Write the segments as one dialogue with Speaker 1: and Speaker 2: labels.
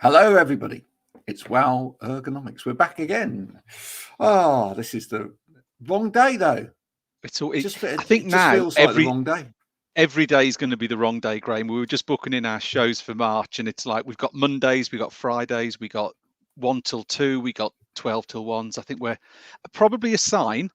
Speaker 1: Hello, everybody. It's Wow Ergonomics. We're back again. Oh, this is the wrong day, though.
Speaker 2: I think now
Speaker 1: feels like the wrong day.
Speaker 2: Every day is going to be the wrong day, Graham. We were just booking in our shows for March, and it's like we've got Mondays, we've got Fridays, we got 1 till 2, we got 12 till 1s. I think we're probably a sign,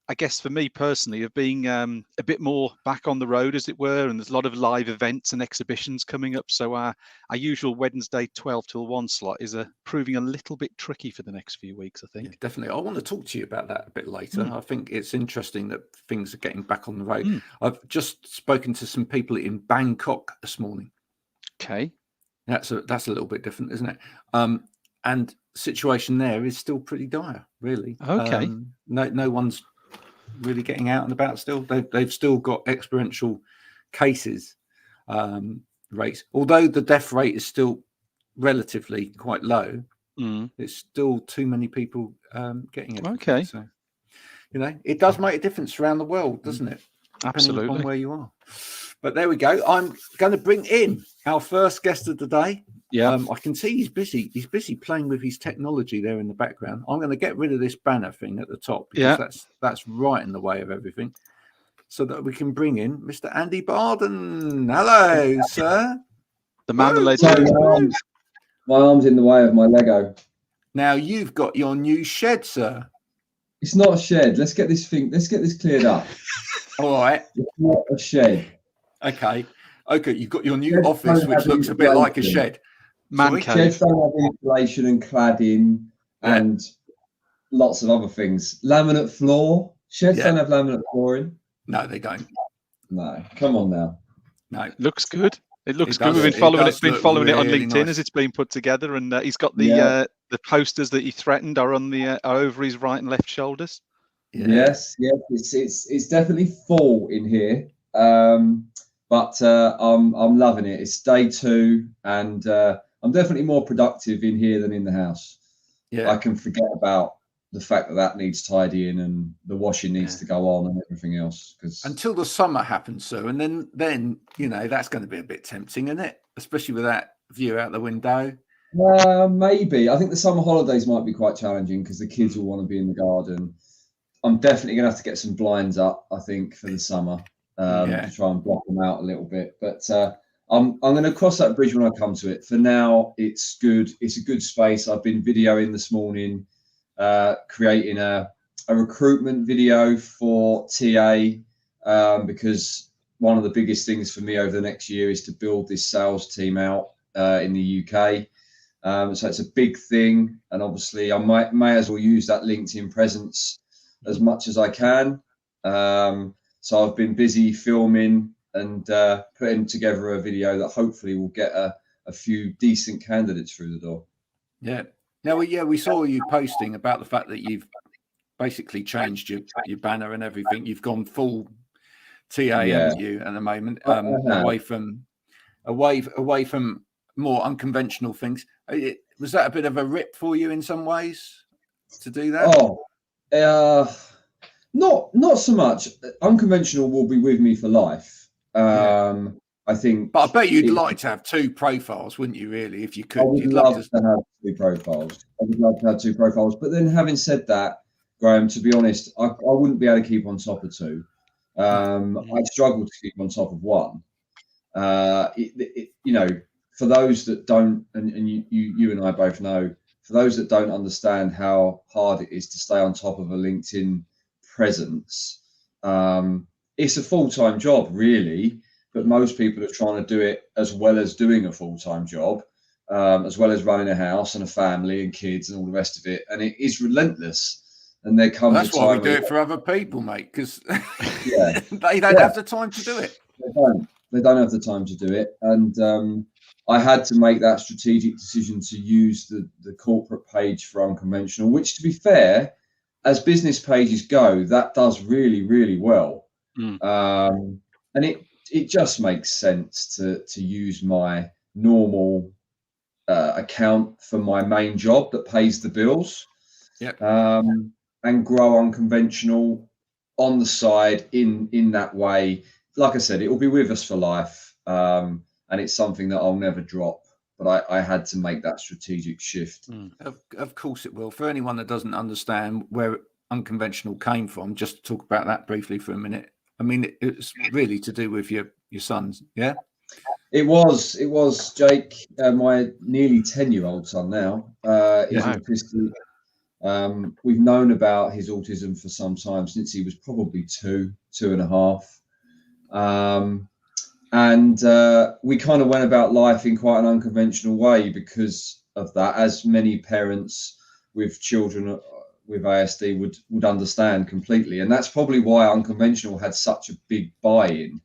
Speaker 2: I guess, for me personally, of being a bit more back on the road, as it were, and there's a lot of live events and exhibitions coming up. So our usual Wednesday 12 till 1 slot is proving a little bit tricky for the next few weeks, I think.
Speaker 1: Yeah, definitely. I want to talk to you about that a bit later. I think it's interesting that things are getting back on the road. I've just spoken to some people in Bangkok this morning.
Speaker 2: Okay.
Speaker 1: That's a little bit different, isn't it? And situation there is still pretty dire, really.
Speaker 2: Okay.
Speaker 1: No one's really getting out and about still. They've still got exponential cases rates, although the death rate is still relatively quite low. It's still too many people getting it.
Speaker 2: Okay.
Speaker 1: So it does make a difference around the world, doesn't it?
Speaker 2: Absolutely.
Speaker 1: Depending upon where you are. But there we go. I'm going to bring in our first guest of the day.
Speaker 2: Yeah.
Speaker 1: I can see he's busy. He's busy playing with his technology there in the background. I'm going to get rid of this banner thing at the top because that's right in the way of everything, so that we can bring in Mr. Andy Barden. Hello, sir.
Speaker 2: The man, the legend.
Speaker 3: My arm's in the way of my Lego.
Speaker 1: Now you've got your new shed, sir.
Speaker 3: It's not a shed. Let's get this cleared up.
Speaker 1: All right.
Speaker 3: It's not a shed.
Speaker 1: Okay. You've got your new office, which looks a bit like a shed.
Speaker 2: Man cave.
Speaker 3: Sheds don't have insulation and cladding and lots of other things. Laminate floor. Sheds don't have laminate flooring.
Speaker 1: No, they don't.
Speaker 3: No. Come on now.
Speaker 1: No.
Speaker 2: Looks good. It looks good. We've been following it on LinkedIn as it's been put together, and he's got the posters that he threatened are over his right and left shoulders.
Speaker 3: Yes. It's definitely full in here, but I'm loving it. It's day 2, and I'm definitely more productive in here than in the house. I can forget about the fact that needs tidying and the washing needs to go on and everything else.
Speaker 1: Until the summer happens, sir, and then that's going to be a bit tempting, isn't it? Especially with that view out the window.
Speaker 3: Maybe. I think the summer holidays might be quite challenging because the kids will want to be in the garden. I'm definitely going to have to get some blinds up, I think, for the summer to try and block them out a little bit. But I'm going to cross that bridge when I come to it. For now, it's good. It's a good space. I've been videoing this morning, creating a recruitment video for TA because one of the biggest things for me over the next year is to build this sales team out in the UK. So it's a big thing, and obviously I may as well use that LinkedIn presence as much as I can. So I've been busy filming and putting together a video that hopefully will get a few decent candidates through the door.
Speaker 1: Yeah. Now, we saw you posting about the fact that you've basically changed your banner and everything. You've gone full TA, haven't you, at the moment, away from more unconventional things. Was that a bit of a rip for you in some ways to do that?
Speaker 3: Not so much. Unconventional will be with me for life. I think.
Speaker 1: But I bet you'd like to have 2 profiles, wouldn't you, really, if you could?
Speaker 3: I would love to have 2 profiles. I would love to have 2 profiles. But then having said that, Graham, to be honest, I wouldn't be able to keep on top of 2. I'd struggle to keep on top of 1. For those that don't, and you and I both know, for those that don't understand how hard it is to stay on top of a LinkedIn presence, it's a full-time job, really. But most people are trying to do it as well as doing a full-time job, as well as running a house and a family and kids and all the rest of it. And it is relentless. And there comes
Speaker 1: that's
Speaker 3: a time
Speaker 1: why we do it for other people, mate, because they don't have the time to do it.
Speaker 3: They don't have the time to do it. And I had to make that strategic decision to use the corporate page for Unconventional, which, to be fair, as business pages go, that does really, really well. And it just makes sense to use my normal account for my main job that pays the bills, and grow Unconventional on the side in that way. Like I said, it will be with us for life, and it's something that I'll never drop. but I had to make that strategic shift.
Speaker 1: Of course it will. For anyone that doesn't understand where unconventional came from, just to talk about that briefly for a minute. I mean, it's really to do with your sons, yeah?
Speaker 3: It was Jake, my nearly 10-year-old son now, is autistic. We've known about his autism for some time, since he was probably 2.5. And we kind of went about life in quite an unconventional way because of that, as many parents with children with ASD would understand completely. And that's probably why unconventional had such a big buy-in,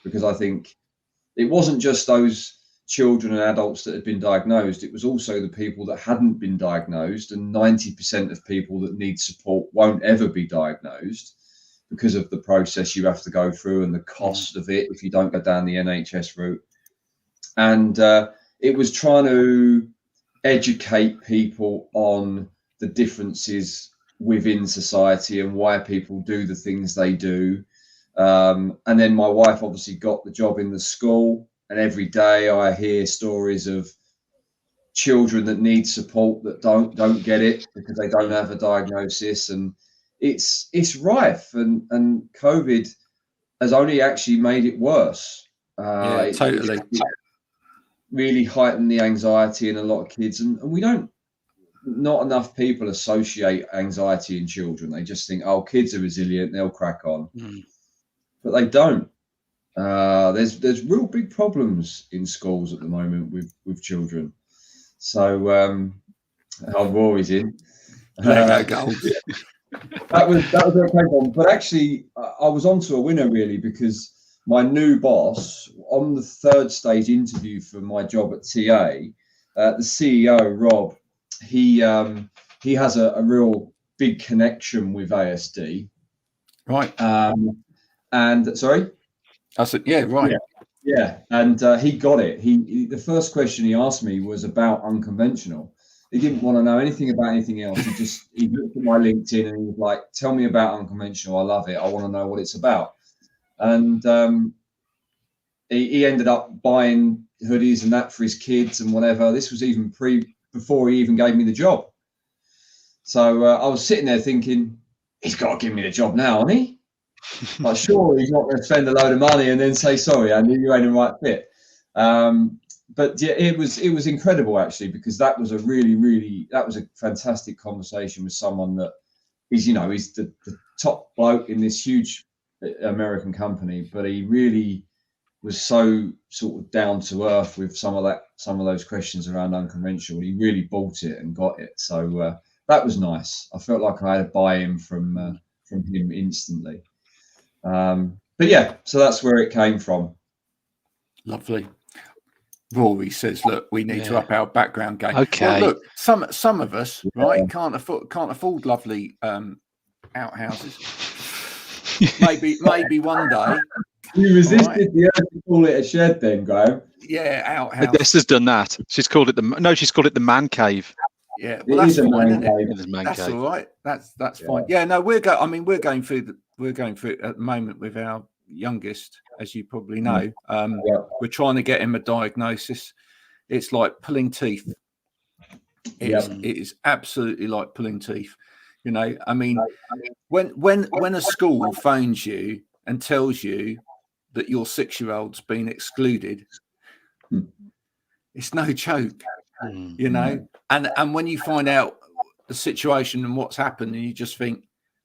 Speaker 3: because I think it wasn't just those children and adults that had been diagnosed, it was also the people that hadn't been diagnosed, and 90% of people that need support won't ever be diagnosed because of the process you have to go through and the cost of it if you don't go down the NHS route. And it was trying to educate people on the differences within society and why people do the things they do. And then my wife obviously got the job in the school, and every day I hear stories of children that need support that don't get it because they don't have a diagnosis, and it's rife, and COVID has only actually made it worse.
Speaker 1: Totally.
Speaker 3: It really heightened the anxiety in a lot of kids, and not enough people associate anxiety in children. They just think, oh, kids are resilient, they'll crack on. But they don't. There's real big problems in schools at the moment with children. So Rory's in.
Speaker 1: That was
Speaker 3: where it came from. But actually, I was onto a winner really, because my new boss, on the 3rd stage interview for my job at TA, the CEO Rob, he has a real big connection with ASD.
Speaker 1: Right.
Speaker 3: And sorry.
Speaker 1: I said, yeah, right.
Speaker 3: Yeah. And he got it. He the first question he asked me was about unconventional. He didn't want to know anything about anything else. He looked at my LinkedIn and he was like, tell me about unconventional. I love it. I want to know what it's about. And he ended up buying hoodies and that for his kids and whatever. This was even before he even gave me the job. So I was sitting there thinking, he's got to give me the job now, hasn't he? Like, sure, he's not going to spend a load of money and then say, sorry, I knew you ain't the right fit. But yeah, it was incredible actually, because that was a fantastic conversation with someone that he's the top bloke in this huge American company, but he really was so sort of down to earth with some of those questions around unconventional. He really bought it and got it. So that was nice. I felt like I had a buy-in from him instantly. But yeah, so that's where it came from.
Speaker 1: Lovely. Rory says, look, we need to up our background game.
Speaker 2: Okay.
Speaker 1: Well, look, some of us, right, can't afford lovely outhouses. maybe one day.
Speaker 3: You resisted the urge to call it a shed then, Graham.
Speaker 1: Yeah, outhouse.
Speaker 2: Odessa's done that. She's called it the man cave.
Speaker 1: Yeah, well, that's fine, isn't it?
Speaker 2: That's
Speaker 1: all right. That's fine. Yeah, no, we're going through it at the moment with our youngest, as you probably know. We're trying to get him a diagnosis. It's like pulling teeth. It is absolutely like pulling teeth. You know, I mean, when a school phones you and tells you that your 6-year-old's been excluded, it's no joke. You know, and when you find out the situation and what's happened, and you just think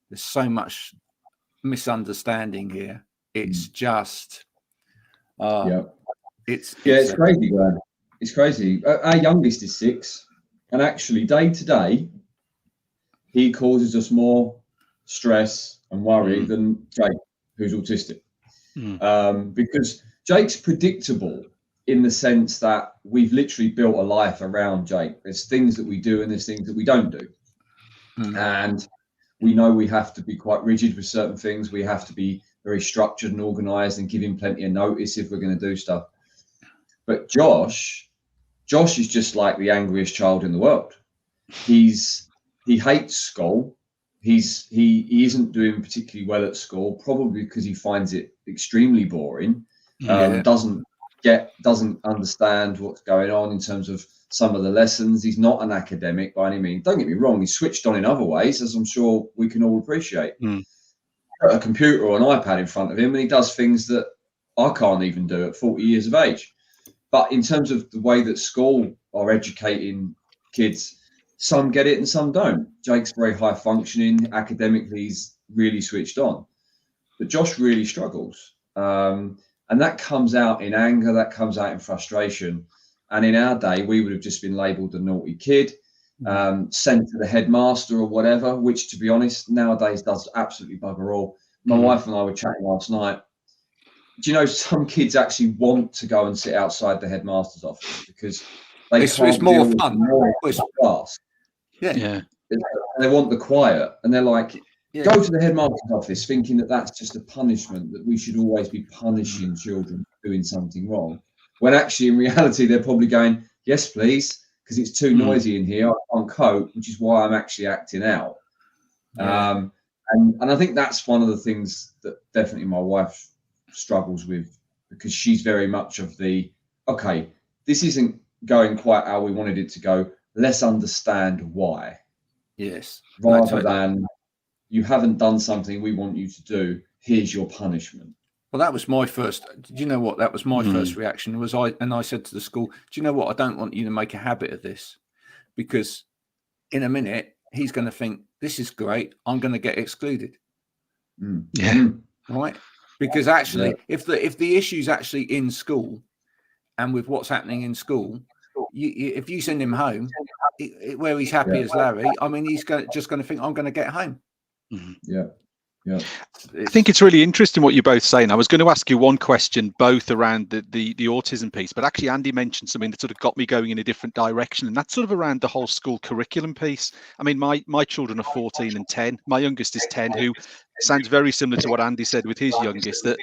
Speaker 1: there's so much misunderstanding here. It's just it's
Speaker 3: crazy, Graham. It's crazy. Our youngest is 6, and actually day to day he causes us more stress and worry than Jake, who's autistic. Because Jake's predictable in the sense that we've literally built a life around Jake. There's things that we do and there's things that we don't do. And we know we have to be quite rigid with certain things. We have to be very structured and organized and give him plenty of notice if we're going to do stuff. But Josh is just like the angriest child in the world. He hates school. He isn't doing particularly well at school, probably because he finds it extremely boring. Doesn't doesn't understand what's going on in terms of some of the lessons. He's not an academic by any means. Don't get me wrong, he's switched on in other ways, as I'm sure we can all appreciate. Put a computer or an iPad in front of him and he does things that I can't even do at 40 years of age. But in terms of the way that school are educating kids, some get it and some don't. Jake's very high functioning. Academically, he's really switched on. But Josh really struggles. And that comes out in anger, that comes out in frustration. And in our day, we would have just been labelled a naughty kid, sent to the headmaster or whatever, which, to be honest, nowadays does absolutely bugger all. My wife and I were chatting last night. Do you know some kids actually want to go and sit outside the headmaster's office because
Speaker 1: it's more fun.
Speaker 3: Class.
Speaker 1: Yeah.
Speaker 3: They want the quiet, and they're like, go to the headmaster's office, thinking that that's just a punishment, that we should always be punishing children for doing something wrong. When actually, in reality, they're probably going, yes, please, because it's too noisy in here. I can't cope, which is why I'm actually acting out. And I think that's one of the things that definitely my wife struggles with, because she's very much of the, okay, this isn't going quite how we wanted it to go. Let's understand why.
Speaker 1: Yes.
Speaker 3: Rather than you haven't done something we want you to do, here's your punishment.
Speaker 1: Well, that was my first. Do you know what? That was my first reaction. I said to the school, do you know what? I don't want you to make a habit of this, because in a minute he's going to think this is great. I'm going to get excluded. Right? Because actually, if the issue's actually in school, and with what's happening in school, if you send him home where he's happy as Larry, I mean, he's just going to think I'm going to get home.
Speaker 2: I think it's really interesting what you're both saying. I was going to ask you one question, both around the autism piece, but actually Andy mentioned something that sort of got me going in a different direction, and that's sort of around the whole school curriculum piece. I mean, my children are 14 and 10. My youngest is 10, who sounds very similar to what Andy said with his youngest, that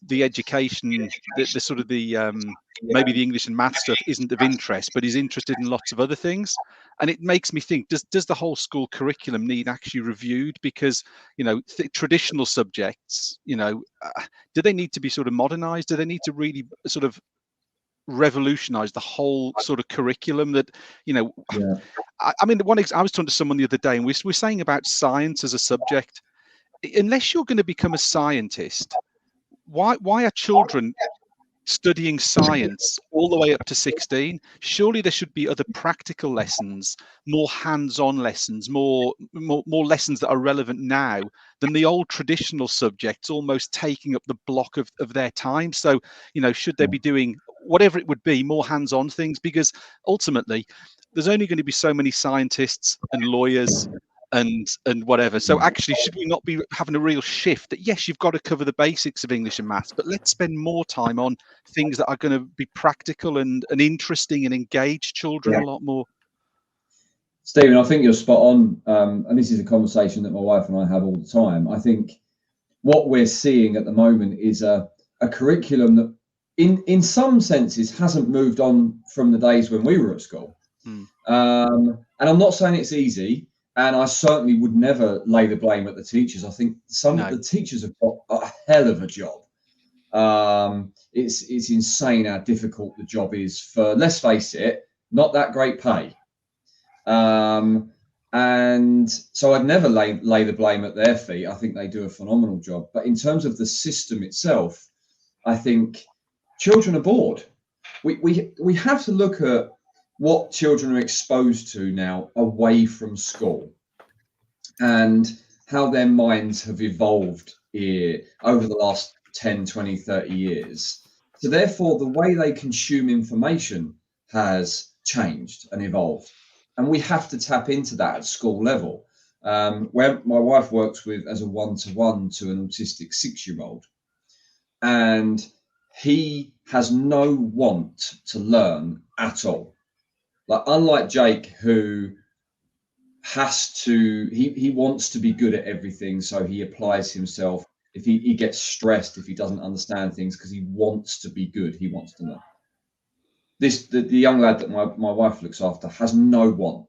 Speaker 2: the education, the sort of the maybe the English and math stuff isn't of interest, but he's interested in lots of other things. And it makes me think, does the whole school curriculum need actually reviewed? Because, you know, traditional subjects, you know, do they need to be sort of modernized? Do they need to really sort of revolutionize the whole sort of curriculum that, you know, I mean, I was talking to someone the other day, and we're saying about science as a subject. Unless you're going to become a scientist, why are children studying science all the way up to 16? Surely there should be other practical lessons, more hands-on lessons, more lessons that are relevant now than the old traditional subjects almost taking up the block of their time. So, you know, should they be doing whatever it would be, more hands-on things? Because ultimately there's only going to be so many scientists and lawyers and whatever. So actually, should we not be having a real shift that, yes, you've got to cover the basics of English and maths, but let's spend more time on things that are going to be practical and interesting and engage children a lot more?
Speaker 3: Stephen, I think you're spot on. And this is a conversation that my wife and I have all the time. I think what we're seeing at the moment is a curriculum that in some senses hasn't moved on from the days when we were at school. And I'm not saying it's easy. And I certainly would never lay the blame at the teachers. I think some of the teachers have got a hell of a job. It's insane how difficult the job is for, let's face it, not that great pay. And so I'd never lay the blame at their feet. I think they do a phenomenal job. But in terms of the system itself, I think children are bored. We have to look at what children are exposed to now away from school and how their minds have evolved over the last 10, 20, 30 years. So therefore, the way they consume information has changed and evolved. And we have to tap into that at school level. Where my wife works with as a one-to-one to an autistic 6-year-old. And he has no want to learn at all. Like, unlike Jake, who he wants to be good at everything, so he applies himself. If he gets stressed if he doesn't understand things, because he wants to be good, he wants to learn. The young lad that my wife looks after has no want.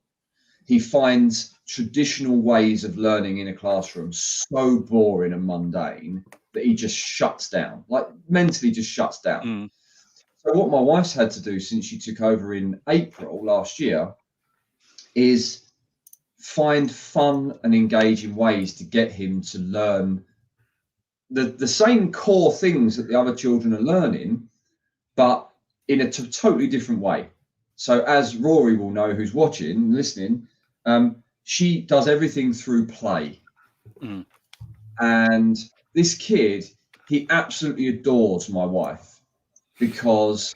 Speaker 3: He finds traditional ways of learning in a classroom so boring and mundane that he just shuts down, like mentally just shuts down. So what my wife's had to do since she took over in April last year is find fun and engaging ways to get him to learn the same core things that the other children are learning, but in a totally different way. So as Rory will know, who's watching and listening, she does everything through play.
Speaker 2: Mm.
Speaker 3: And this kid, he absolutely adores my wife because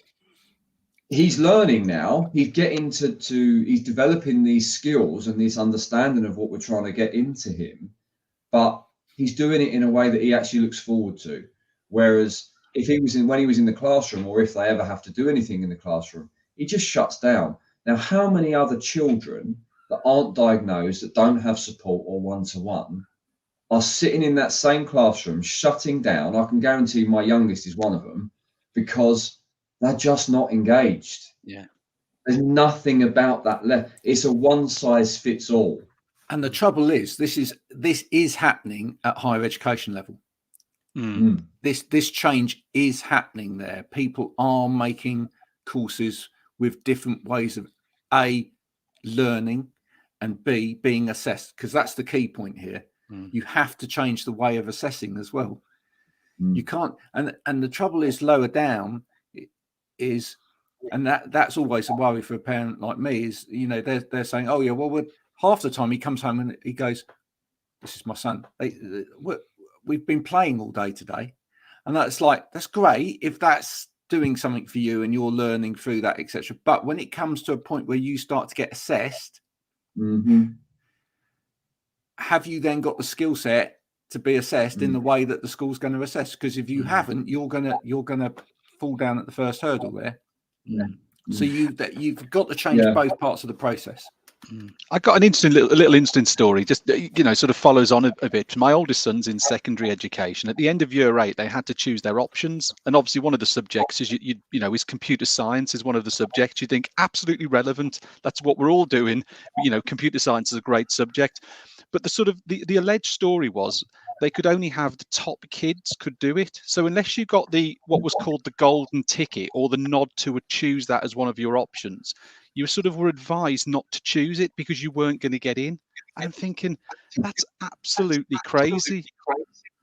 Speaker 3: he's learning now. He's getting he's developing these skills and this understanding of what we're trying to get into him, but he's doing it in a way that he actually looks forward to. Whereas if he was when he was in the classroom, or if they ever have to do anything in the classroom, he just shuts down. Now, how many other children that aren't diagnosed, that don't have support or one-to-one, are sitting in that same classroom shutting down? I can guarantee my youngest is one of them, because they're just not engaged.
Speaker 2: Yeah.
Speaker 3: There's nothing about that. It's a one size fits all.
Speaker 1: And the trouble is, this is happening at higher education level.
Speaker 2: Mm.
Speaker 1: This change is happening there. People are making courses with different ways of A, learning, and B, being assessed, because that's the key point here. You have to change the way of assessing as well. You can't, and the trouble is lower down is, and that's always a worry for a parent like me, is, you know, they're saying, oh yeah, well, half the time he comes home and he goes, this is my son, we've been playing all day today. And that's like, that's great if that's doing something for you and you're learning through that, etc. But when it comes to a point where you start to get assessed, have you then got the skill set to be assessed in the way that the school's going to assess? Because if you haven't, you're gonna fall down at the first hurdle there. So you've got to change both parts of the process.
Speaker 2: I got an little interesting story, just, you know, sort of follows on a bit. My oldest son's in secondary education. At the end of year 8, they had to choose their options, and obviously one of the subjects is you know, is computer science is one of the subjects. You think absolutely relevant. That's what we're all doing. You know, computer science is a great subject. But the alleged story was they could only have the top kids could do it. So unless you got what was called the golden ticket, or the nod to choose that as one of your options, you sort of were advised not to choose it because you weren't going to get in. I'm thinking, that's absolutely crazy.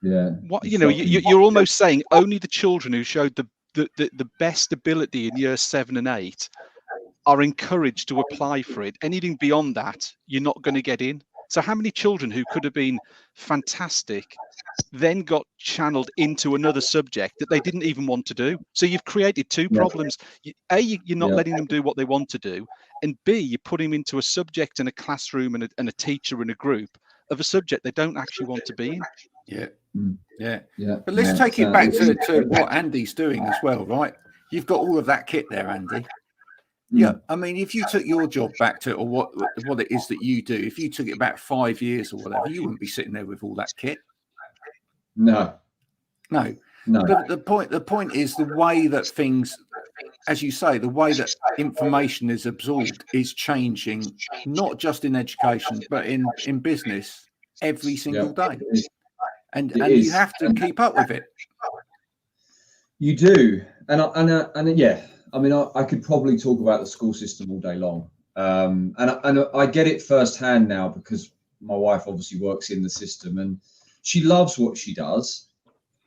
Speaker 3: Yeah.
Speaker 2: What, you know, you're almost saying only the children who showed the best ability in year 7 and 8 are encouraged to apply for it. Anything beyond that, you're not going to get in. So how many children who could have been fantastic then got channeled into another subject that they didn't even want to do? So you've created two problems. A, you're not letting them do what they want to do, and B, you put them into a subject and a classroom and a teacher and a group of a subject they don't actually want to be in.
Speaker 1: But let's take it back to what Andy's doing as well, right? You've got all of that kit there, Andy. Yeah, I mean, if you took your job back to, or what it is that you do, if you took it back 5 years or whatever, you wouldn't be sitting there with all that kit.
Speaker 3: No.
Speaker 1: But the point is, the way that things, as you say, the way that information is absorbed is changing, not just in education, but in business every single day. And you have to keep up with it.
Speaker 3: You do. And yeah. I mean, I could probably talk about the school system all day long. And I get it firsthand now, because my wife obviously works in the system and she loves what she does.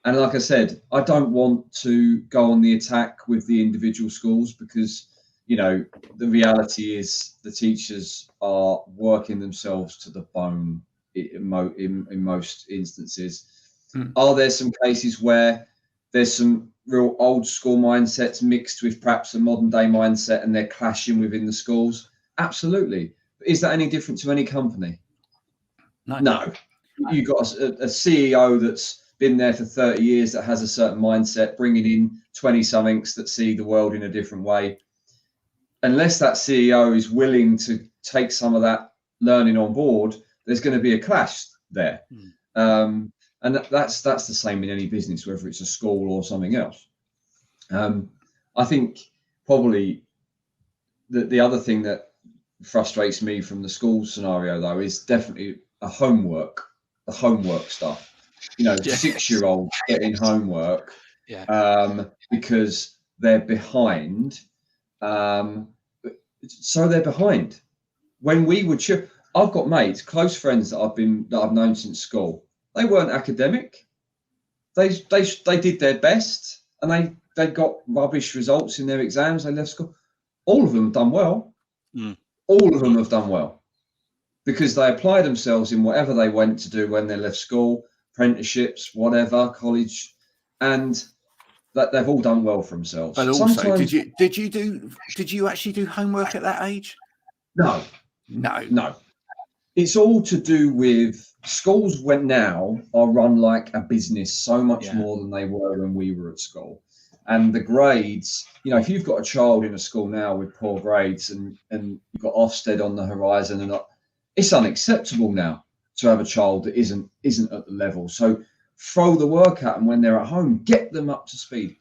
Speaker 3: And like I said, I don't want to go on the attack with the individual schools, because, you know, the reality is the teachers are working themselves to the bone in most instances. Are there some cases where there's some real old school mindsets mixed with perhaps a modern day mindset and they're clashing within the schools? Absolutely. But is that any different to any company? No. You've got a CEO that's been there for 30 years that has a certain mindset, bringing in 20-somethings that see the world in a different way. Unless that CEO is willing to take some of that learning on board, there's going to be a clash there. And that's the same in any business, whether it's a school or something else. I think probably the other thing that frustrates me from the school scenario, though, is definitely the homework stuff. You know, 6-year-olds getting homework because they're behind. So they're behind. When we would I've got mates, close friends that I've known since school. They weren't academic. They did their best, and they got rubbish results in their exams. They left school. All of them have done well. All of them have done well because they applied themselves in whatever they went to do when they left school, apprenticeships, whatever, college, and that they've all done well for themselves.
Speaker 1: But also, did you actually do homework at that age?
Speaker 3: No. It's all to do with schools now are run like a business so much more than they were when we were at school. And the grades, if you've got a child in a school now with poor grades and you've got Ofsted on the horizon, and it's unacceptable now to have a child that isn't at the level. So throw the work at them when they're at home, get them up to speed.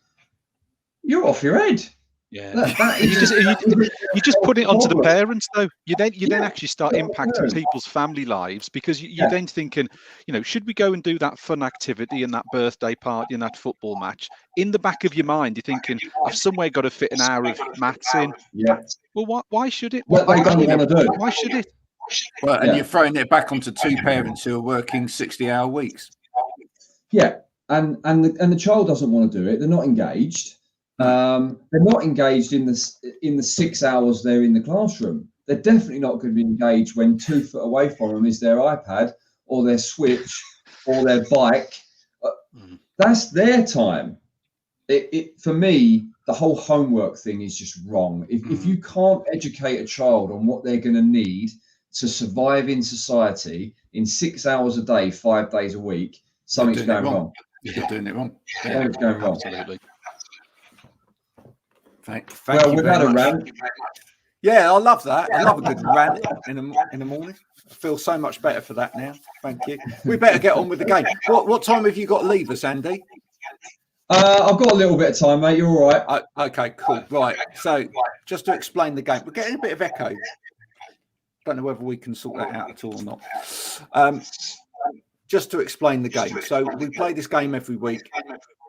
Speaker 3: You're off your head.
Speaker 2: Yeah, you just put it onto the parents, though. You then actually start impacting people's family lives, because you're then thinking, should we go and do that fun activity and that birthday party and that football match? In the back of your mind, you're thinking, I've somewhere got to fit an hour of maths in.
Speaker 3: Yeah.
Speaker 2: Well, why should it?
Speaker 3: What they don't want to do.
Speaker 2: Why should it?
Speaker 1: Well, and you're throwing it back onto two parents who are working 60-hour weeks.
Speaker 3: Yeah, and the child doesn't want to do it. They're not engaged. They're not engaged in the 6 hours they're in the classroom. They're definitely not going to be engaged when 2 foot away from them is their iPad or their Switch or their bike. That's their time. For me, the whole homework thing is just wrong. If you can't educate a child on what they're going to need to survive in society in 6 hours a day, 5 days a week, something's going wrong.
Speaker 1: You're doing it wrong.
Speaker 3: Something's going wrong.
Speaker 2: Absolutely.
Speaker 1: Thank
Speaker 3: we've had a rant.
Speaker 1: Yeah, I love that. I love a good rant in the morning. I feel so much better for that now. Thank you. We better get on with the game. What time have you got to leave us, Andy?
Speaker 3: I've got a little bit of time, mate. You're all right.
Speaker 1: Okay, cool. Right. So just to explain the game, we're getting a bit of echo. Don't know whether we can sort that out at all or not. Just to explain the game. So we play this game every week.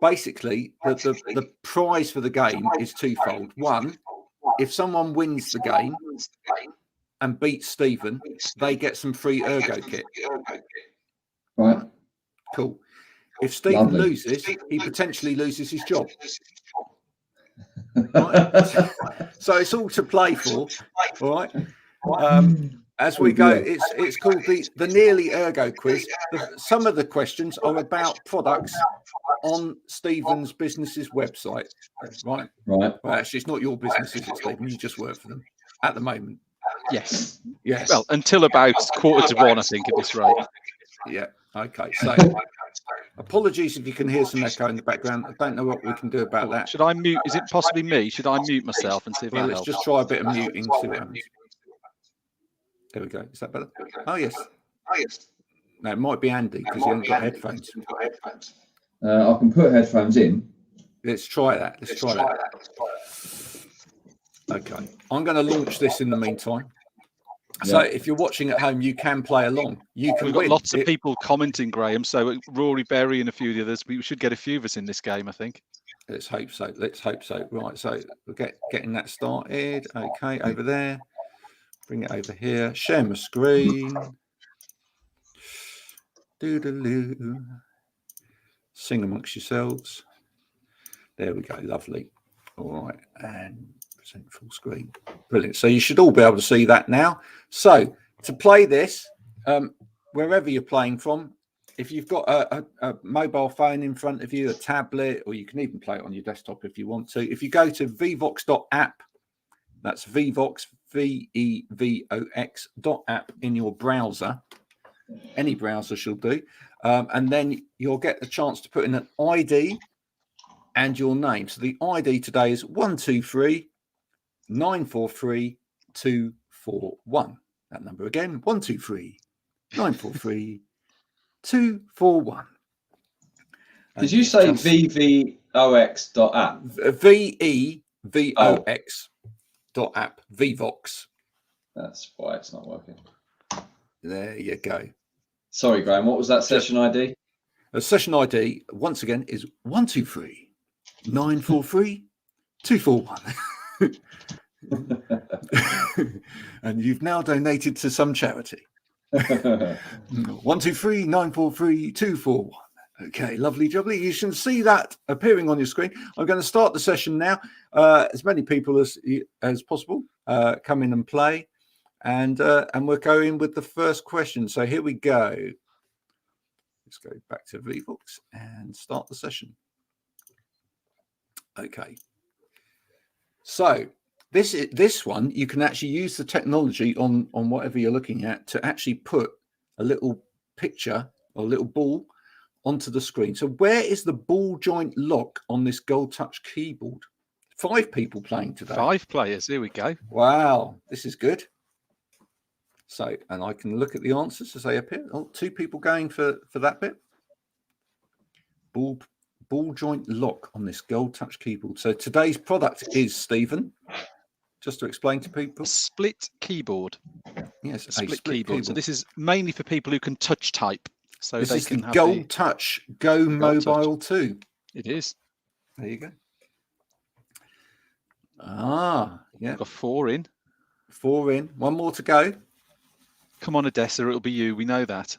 Speaker 1: Basically, the prize for the game is twofold. One, if someone wins the game and beats Stephen, they get some free Ergo kit.
Speaker 3: Right.
Speaker 1: Cool. If Stephen loses, he potentially loses his job. Right? So it's all to play for. All right. As we go, it's called the Nearly Ergo quiz. Some of the questions are about products on Stephen's business's website. Right. Well, actually, it's not your business, is it, Stephen? You just work for them at the moment.
Speaker 2: Yes. Well, until about 1:45, I think, at this rate.
Speaker 1: Yeah. Okay. So apologies if you can hear some echo in the background. I don't know what we can do about that.
Speaker 2: Should I mute? Is it possibly me? Should I mute myself and see if that
Speaker 1: let's
Speaker 2: helps?
Speaker 1: Just try a bit of muting. See what happens. There we go. Is that better? Oh, yes. No, it might be Andy because he hasn't got headphones.
Speaker 3: I can put headphones in.
Speaker 1: Let's try that. Okay. I'm going to launch this in the meantime. So if you're watching at home, you can play along. We've
Speaker 2: got lots of people commenting, Graham. So Rory Berry and a few of the others. We should get a few of us in this game, I think.
Speaker 1: Let's hope so. Right. So we're getting that started. Okay. Over there. Bring it over here. Share my screen. Doodaloo. Sing amongst yourselves. There we go. Lovely. All right. And present full screen. Brilliant. So you should all be able to see that now. So to play this, wherever you're playing from, if you've got a mobile phone in front of you, a tablet, or you can even play it on your desktop if you want to. If you go to vevox.app, that's Vevox, VEVOX.app in your browser. Any browser should do. And then you'll get the chance to put in an ID and your name. So the ID today is 123 943 241. That number again, 123 943 241.
Speaker 3: Did you say VVOX.app?
Speaker 1: VEVOX.app. Vevox.
Speaker 3: That's why it's not working.
Speaker 1: There you go.
Speaker 3: Sorry, Graham. What was that session ID?
Speaker 1: The session ID, once again, is 123 943 241. And you've now donated to some charity. 123 943 241. Okay, lovely jubbly. You can see that appearing on your screen. I'm going to start the session now. As many people as possible come in and play, and we're going with the first question. So here we go. Let's go back to VBooks and start the session. Okay. So this one, you can actually use the technology on whatever you're looking at to actually put a little picture or a little ball onto the screen. So where is the ball joint lock on this Gold Touch keyboard? 5 people playing today.
Speaker 2: 5 players. Here we go.
Speaker 1: Wow, this is good. So, and I can look at the answers as they appear. Oh, 2 people going for that bit. Ball joint lock on this Gold Touch keyboard. So today's product is, Stephen, just to explain to people,
Speaker 2: a split keyboard.
Speaker 1: Yes,
Speaker 2: a split keyboard. So this is mainly for people who can touch type. So
Speaker 1: this
Speaker 2: they
Speaker 1: is
Speaker 2: can
Speaker 1: the
Speaker 2: have
Speaker 1: Gold Touch Go Mobile 2.
Speaker 2: It is.
Speaker 1: There you go. Ah, yeah.
Speaker 2: We've got 4 in.
Speaker 1: 4 in. 1 more to go.
Speaker 2: Come on, Odessa, it'll be you. We know that.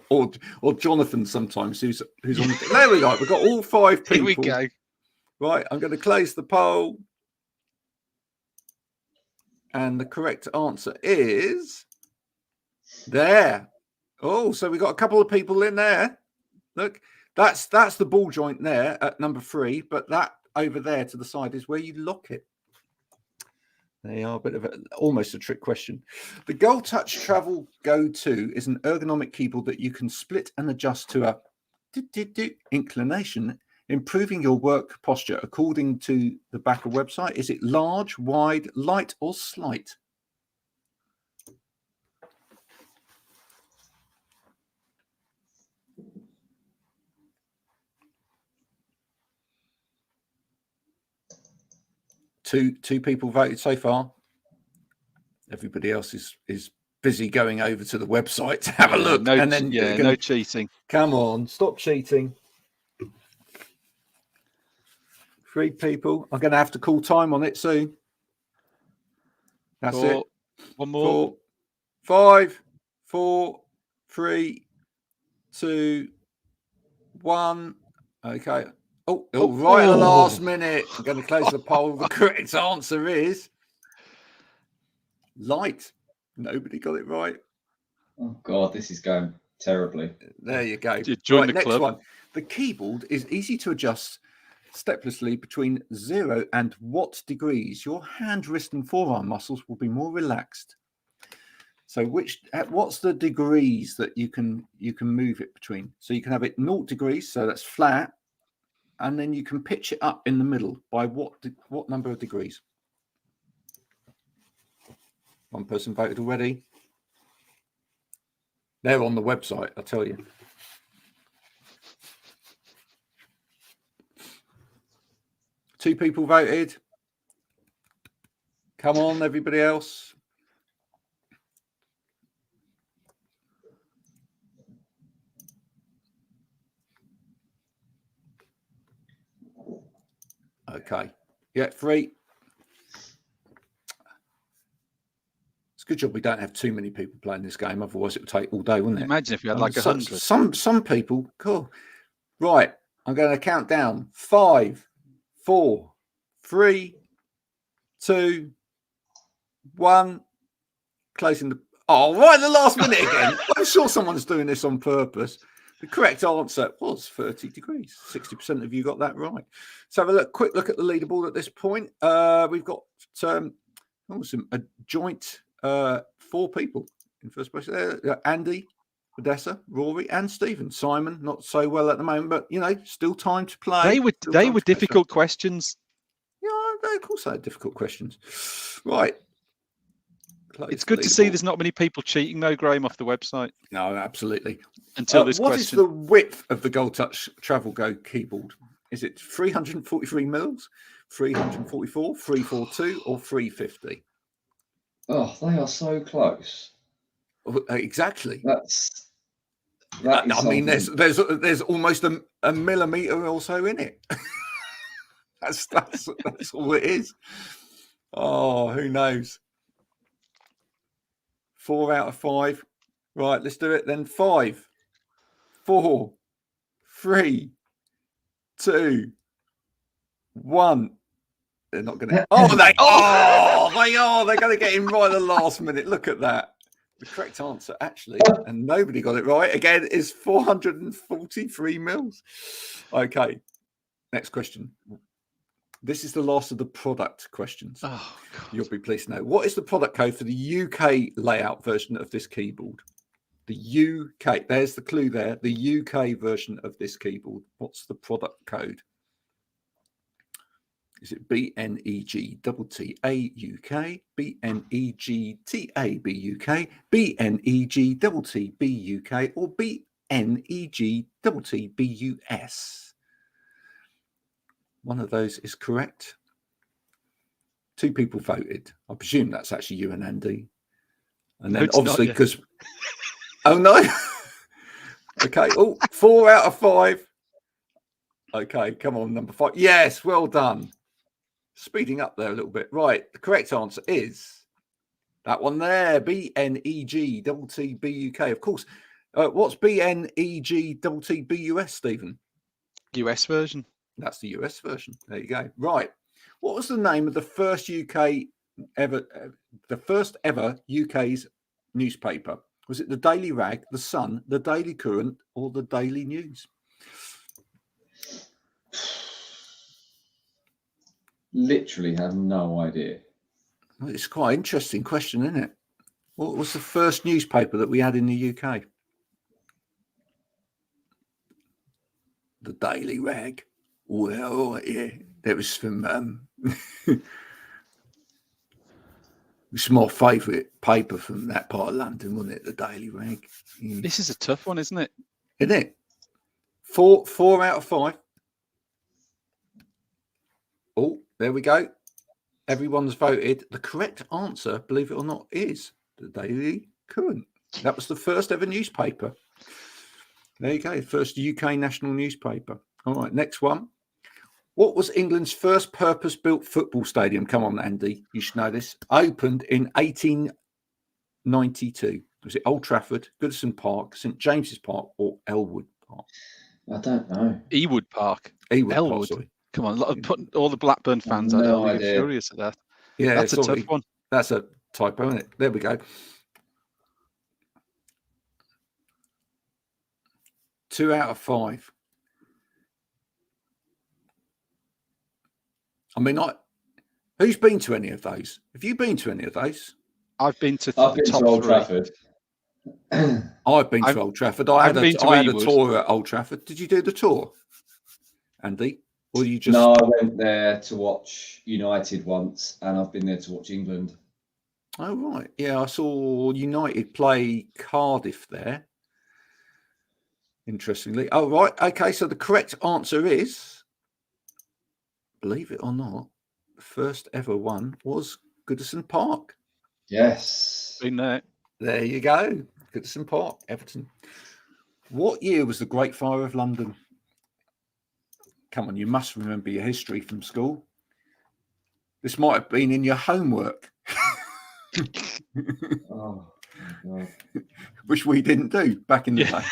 Speaker 1: or Jonathan sometimes, who's on the... There we go. We've got all 5 people.
Speaker 2: Here we go.
Speaker 1: Right, I'm going to close the poll. And the correct answer is there. Oh, so we got a couple of people in there. Look, that's the ball joint there at number 3, but that over there to the side is where you lock it. They are a bit of almost a trick question. The Gold Touch Travel Go 2 is an ergonomic keyboard that you can split and adjust to a inclination, improving your work posture. According to the Backer website, is it large, wide, light, or slight? Two people voted so far. Everybody else is busy going over to the website to have a look.
Speaker 2: No cheating.
Speaker 1: Come on, stop cheating. 3 people. I'm going to have to call time on it soon. That's
Speaker 2: 4,
Speaker 1: it.
Speaker 2: 1 more.
Speaker 1: 4, 5, 4, 3, 2, 1. Okay. Oh, right at the last minute. I'm going to close the poll. The correct answer is light. Nobody got it right.
Speaker 3: Oh, God, this is going terribly.
Speaker 1: There you go.
Speaker 2: Join the
Speaker 1: next
Speaker 2: club.
Speaker 1: one. The keyboard is easy to adjust steplessly between 0 and what degrees. Your hand, wrist, and forearm muscles will be more relaxed. So what's the degrees that you can move it between? So you can have it 0 degrees, so that's flat. And then you can pitch it up in the middle by what number of degrees? 1 person voted already. They're on the website, I tell you. Two people voted. Come on, everybody else. Okay. Yeah, 3. It's a good job we don't have too many people playing this game. Otherwise, it would take all day, wouldn't it?
Speaker 2: Imagine if you had like 100.
Speaker 1: Some people. Cool. Right. I'm going to count down. 5, 4, 3, 2, 1. Closing the... Oh, right at the last minute again. I'm sure someone's doing this on purpose. The correct answer was 30 degrees. 60% of you got that right. So have a quick look at the leaderboard at this point. We've got a joint 4 people in first place there. Andy, Odessa, Rory, and Stephen. Simon, not so well at the moment, but still time to play.
Speaker 2: They were difficult questions.
Speaker 1: Yeah, of course they are difficult questions. Right.
Speaker 2: It's good to see there's not many people cheating, though, Graham, off the website.
Speaker 1: No, absolutely.
Speaker 2: Until this question.
Speaker 1: What is the width of the Gold Touch Travel Go keyboard? Is it 343 mils, 344, 342, or 350?
Speaker 3: Oh, they are so close.
Speaker 1: Exactly.
Speaker 3: I mean,
Speaker 1: there's almost a millimetre or so in it. That's all it is. Oh, who knows? 4 out of 5. Right, let's do it then. 5, 4, 3, 2, 1. They're not going to. Oh, they are. They're going to get him right at the last minute. Look at that. The correct answer, actually, and nobody got it right again, is 443 mils. Okay, next question. This is the last of the product questions.
Speaker 2: Oh, God.
Speaker 1: You'll be pleased to know. What is the product code for the UK layout version of this keyboard? The UK, there's the clue there. The UK version of this keyboard. What's the product code? Is it BNEGTTA UK, BNEGTAB UK, BNEGTTB UK, or BNEGTTB US? One of those is correct. 2 people voted. I presume that's actually you and Andy. And then obviously because... Oh, no. Okay. Oh, 4 out of 5. Okay, come on, number 5. Yes, well done. Speeding up there a little bit. Right, the correct answer is that one there, BNEGTTB UK. Of course. What's BNEGTTB US, Stephen?
Speaker 2: US version.
Speaker 1: That's the US version. There you go. Right. What was the name of the first ever UK's newspaper? Was it the Daily Rag, the Sun, the Daily Courant, or the Daily News?
Speaker 3: Literally have no idea.
Speaker 1: Well, it's quite an interesting question, isn't it? What was the first newspaper that we had in the UK? The Daily Rag. Well, yeah, that was from it's my favourite paper from that part of London, wasn't it? The Daily Rag.
Speaker 2: This is a tough one, isn't it?
Speaker 1: Isn't it? 4 out of 5. Oh, there we go. Everyone's voted. The correct answer, believe it or not, is the Daily Courant. That was the first ever newspaper. There you go. First UK national newspaper. All right, next one. What was England's first purpose-built football stadium? Come on, Andy. You should know this. Opened in 1892. Was it Old Trafford, Goodison Park, St James's Park, or Elwood Park?
Speaker 3: I don't know.
Speaker 2: Ewood Park.
Speaker 1: Elwood.
Speaker 2: Park, come on, put all the Blackburn fans out there. They're furious at that.
Speaker 1: Yeah,
Speaker 2: that's a tough one.
Speaker 1: That's a typo, isn't it? There we go. 2 out of 5. I mean, who's been to any of those? Have you been to any of those?
Speaker 2: I've been to
Speaker 3: Old Trafford.
Speaker 1: I've been to Old Trafford. I had a tour at Old Trafford. Did you do the tour, Andy? Or you just...
Speaker 3: No, I went there to watch United once, and I've been there to watch England.
Speaker 1: Oh, right. Yeah, I saw United play Cardiff there. Interestingly. Oh, right. Okay, so the correct answer is, believe it or not, the first ever one was Goodison Park.
Speaker 3: Yes.
Speaker 2: Been there.
Speaker 1: There you go. Goodison Park, Everton. What year was the Great Fire of London? Come on, you must remember your history from school. This might have been in your homework.
Speaker 3: Oh, God.
Speaker 1: Which we didn't do back in the day.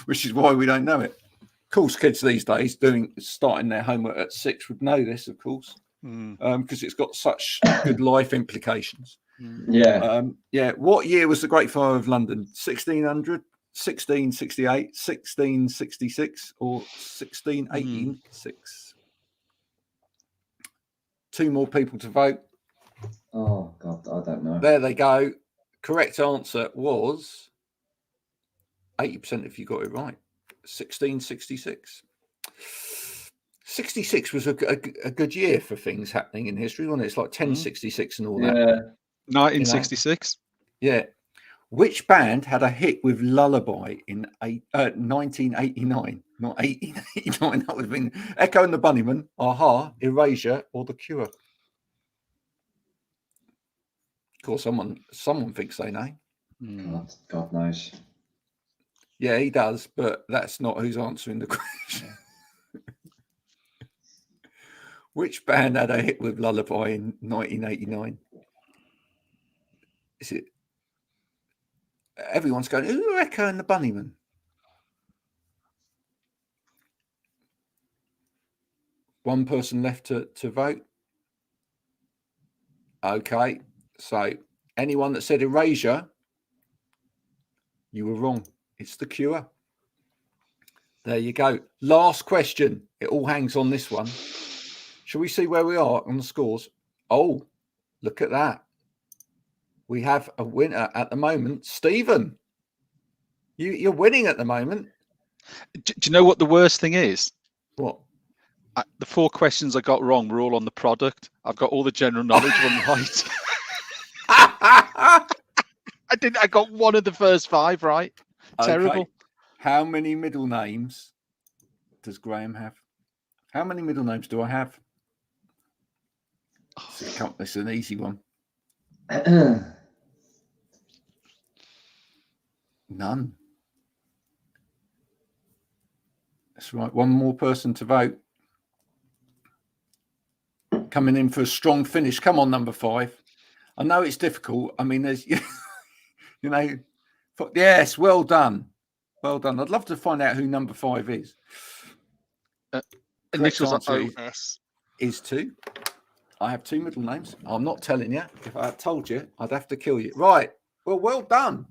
Speaker 1: Which is why we don't know it. Of course, kids these days starting their homework at 6 would know this, of course, because it's got such good life implications.
Speaker 3: Yeah.
Speaker 1: What year was the Great Fire of London? 1600, 1668, 1666, or 1686? 2 more people to vote.
Speaker 3: Oh, God, I don't know.
Speaker 1: There they go. Correct answer was 80% if you got it right. 1666. 66 was a good year for things happening in history, wasn't it? It's like 1066 and all that.
Speaker 2: 1966.
Speaker 1: Yeah. Which band had a hit with Lullaby in 1989? Not 1889. That would have been Echo and the Bunnymen, Aha, Erasure, or The Cure. Of course, someone thinks they know.
Speaker 3: God knows.
Speaker 1: Yeah, he does, but that's not who's answering the question. Which band had a hit with Lullaby in 1989? Is it? Everyone's going, ooh, Echo and the Bunnymen. One person left to vote. Okay, so anyone that said Erasure, you were wrong. It's The Cure. There you go. Last question. It all hangs on this one. Shall we see where we are on the scores? Oh, look at that. We have a winner at the moment. Stephen, you're winning at the moment.
Speaker 2: Do you know what the worst thing is?
Speaker 1: What?
Speaker 2: The 4 questions I got wrong were all on the product. I've got all the general knowledge one right. I got one of the first 5 right.
Speaker 1: Okay.
Speaker 2: Terrible.
Speaker 1: How many middle names does Graham have? How many middle names do I have? It's an easy one. None. That's right. One more person to vote. Coming in for a strong finish. Come on, number 5. I know it's difficult. I mean, there's, yes, well done. Well done. I'd love to find out who number 5 is.
Speaker 2: Initials are OS.
Speaker 1: Is 2. I have 2 middle names. I'm not telling you. If I had told you, I'd have to kill you. Right. Well done.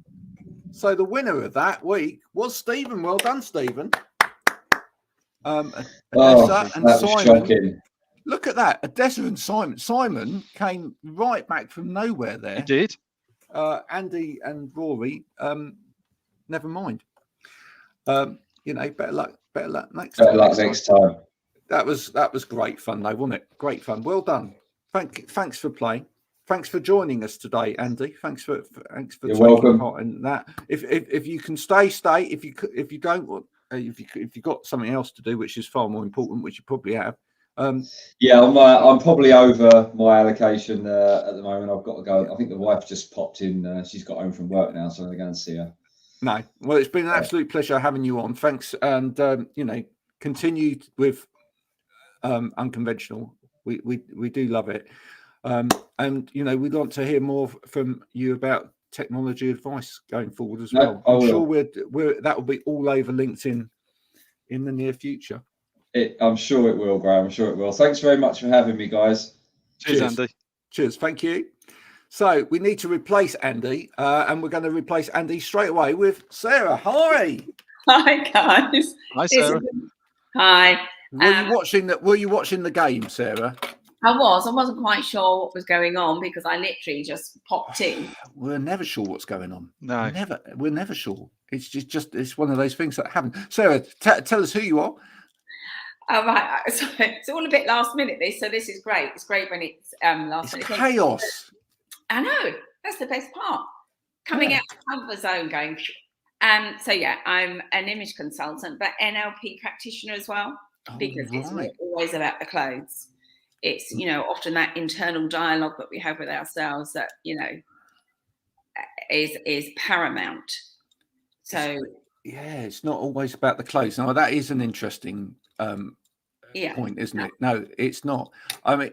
Speaker 1: So the winner of that week was Stephen. Well done, Stephen. Odessa and Simon.
Speaker 3: Shocking.
Speaker 1: Look at that. Odessa and Simon. Simon came right back from nowhere there.
Speaker 2: He did.
Speaker 1: Andy and Rory, never mind. Better luck next time.
Speaker 3: Better luck next time.
Speaker 1: That was great fun though, wasn't it? Great fun. Well done. Thanks for playing. Thanks for joining us today, Andy. Thanks for
Speaker 3: You're
Speaker 1: taking
Speaker 3: welcome.
Speaker 1: part in that. If you can stay. If you don't, if you got something else to do, which is far more important, which you probably have.
Speaker 3: Yeah, I'm probably over my allocation at the moment. I've got to go. I think the wife just popped in. She's got home from work now, so I'm going to go and see her.
Speaker 1: No, well, it's been an absolute pleasure having you on. Thanks, and continue with unconventional. We do love it, and we'd like to hear more from you about technology advice going forward as well. I'm sure that will be all over LinkedIn in the near future.
Speaker 3: I'm sure it will, Graham. I'm sure it will. Thanks very much for having me, guys.
Speaker 2: Cheers, Andy.
Speaker 1: Cheers. Thank you. So we need to replace Andy, and we're going to replace Andy straight away with Sarah. Hi.
Speaker 4: Hi, guys.
Speaker 2: Hi, Sarah.
Speaker 4: Hi.
Speaker 1: Were you watching the game, Sarah?
Speaker 4: I wasn't quite sure what was going on because I literally just popped in.
Speaker 1: We're never sure what's going on.
Speaker 2: No,
Speaker 1: we're never sure. It's just it's one of those things that happen. Sarah, tell us who you are.
Speaker 4: Oh, right. So it's all a bit last minute. So this is great. It's great when it's last minute.
Speaker 1: It's chaos.
Speaker 4: I know. That's the best part. Coming out of the comfort zone, going. So yeah, I'm an image consultant, but NLP practitioner as well, because it's not always about the clothes. It's often that internal dialogue that we have with ourselves that is paramount. So
Speaker 1: it's not always about the clothes. Now that is an interesting point, isn't it? No, it's not. I mean,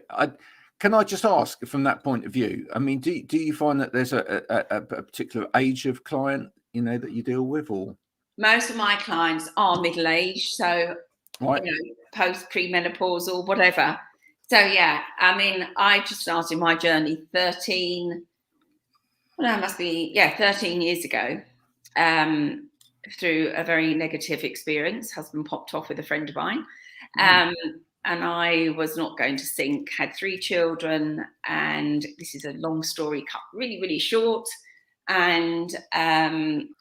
Speaker 1: can I just ask from that point of view? I mean, do you find that there's a particular age of client that you deal with, or
Speaker 4: most of my clients are middle aged, so post premenopausal, whatever. So yeah, I mean, I just started my journey 13 years ago, through a very negative experience. Husband popped off with a friend of mine, and I was not going to sink. Had 3 children, and this is a long story cut really, really short. And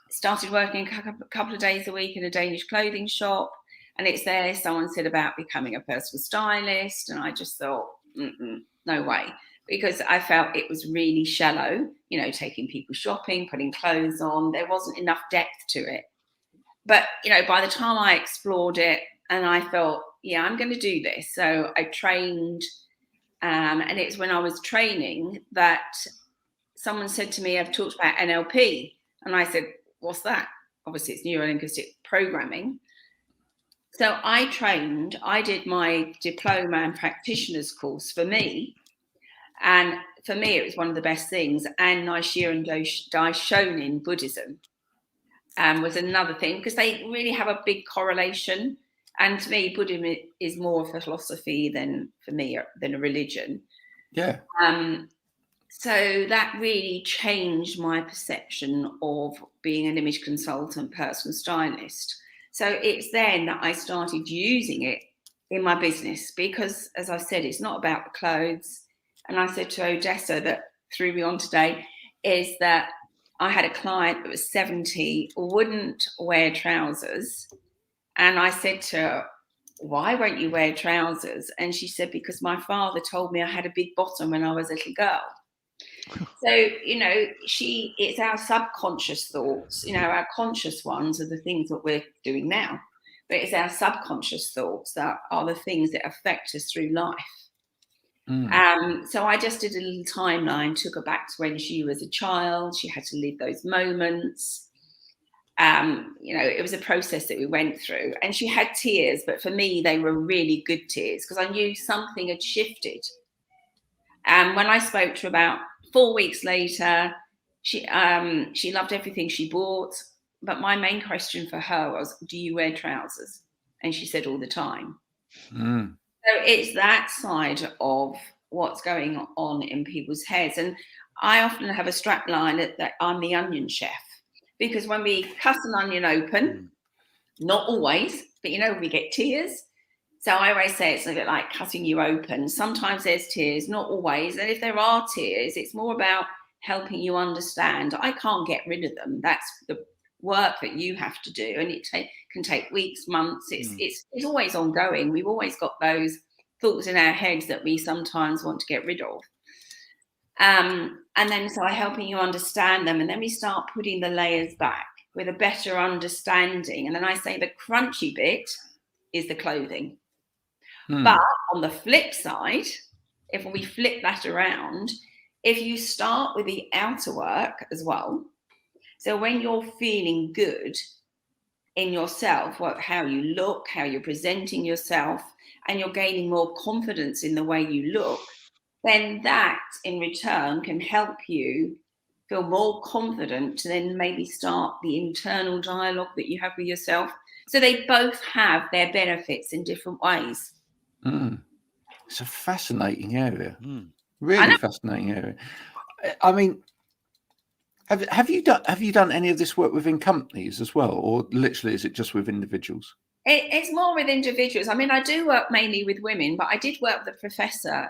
Speaker 4: started working a couple of days a week in a Danish clothing shop. And it's there someone said about becoming a personal stylist, and I just thought, no way, because I felt it was really shallow, taking people shopping, putting clothes on. There wasn't enough depth to it. But, by the time I explored it and I thought, yeah, I'm going to do this. So I trained, and it's when I was training that someone said to me, I've talked about NLP. And I said, what's that? Obviously, it's neuro-linguistic programming. So I did my diploma and practitioner's course for me. And for me, it was one of the best things. And Nichiren Daishonin Buddhism was another thing, because they really have a big correlation. And to me, Buddhism is more of a philosophy than a religion.
Speaker 1: Yeah.
Speaker 4: So that really changed my perception of being an image consultant, personal stylist. So it's then that I started using it in my business, because, as I said, it's not about the clothes. And I said to Odessa, that threw me on today, is that I had a client that was 70, wouldn't wear trousers. And I said to her, why won't you wear trousers? And she said, because my father told me I had a big bottom when I was a little girl. So, it's our subconscious thoughts, our conscious ones are the things that we're doing now, but it's our subconscious thoughts that are the things that affect us through life. So I just did a little timeline, took her back to when she was a child. She had to live those moments. It was a process that we went through, and she had tears, but for me, they were really good tears, because I knew something had shifted. And when I spoke to her about 4 weeks later, she loved everything she bought. But my main question for her was, do you wear trousers? And she said, all the time. So it's that side of what's going on in people's heads. And I often have a strap line that I'm the onion chef, because when we cut an onion open, not always, but we get tears. So I always say it's a bit like cutting you open. Sometimes there's tears, not always. And if there are tears, it's more about helping you understand. I can't get rid of them. That's the work that you have to do. And it can take weeks, months. It's always ongoing. We've always got those thoughts in our heads that we sometimes want to get rid of. And then so I'm helping you understand them. And then we start putting the layers back with a better understanding. And then I say the crunchy bit is the clothing. But on the flip side, if we flip that around, if you start with the outer work as well, so when you're feeling good in yourself, how you look, how you're presenting yourself, and you're gaining more confidence in the way you look, then that in return can help you feel more confident to then maybe start the internal dialogue that you have with yourself. So they both have their benefits in different ways.
Speaker 1: It's a fascinating area, really fascinating area. I mean, have you done any of this work within companies as well, or literally is it just with individuals?
Speaker 4: It's more with individuals. I mean, I do work mainly with women, but I did work with a professor,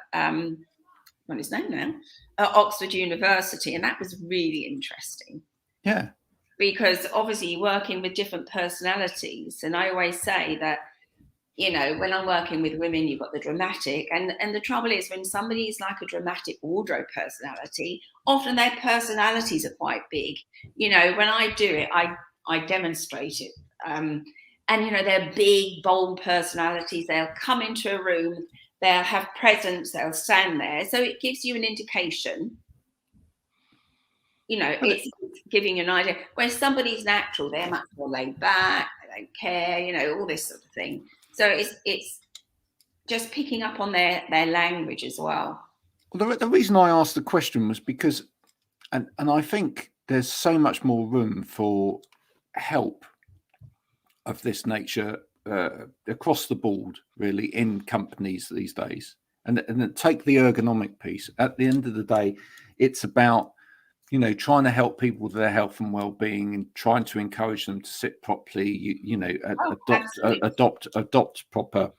Speaker 4: what his name now, at Oxford University, and that was really interesting.
Speaker 1: Yeah,
Speaker 4: because obviously working with different personalities, and I always say that, when I'm working with women, you've got the dramatic, and the trouble is when somebody is like a dramatic wardrobe personality, often their personalities are quite big. When I do it, I demonstrate it. And, they're big, bold personalities. They'll come into a room, they'll have presence, they'll stand there. So it gives you an indication. It's giving you an idea. When somebody's natural, they're much more laid back, they don't care, all this sort of thing. So it's just picking up on their language as well.
Speaker 1: Well, the reason I asked the question was because, and I think there's so much more room for help of this nature across the board, really, in companies these days. And take the ergonomic piece. At the end of the day, it's about trying to help people with their health and well-being, and trying to encourage them to sit properly. Adopt proper,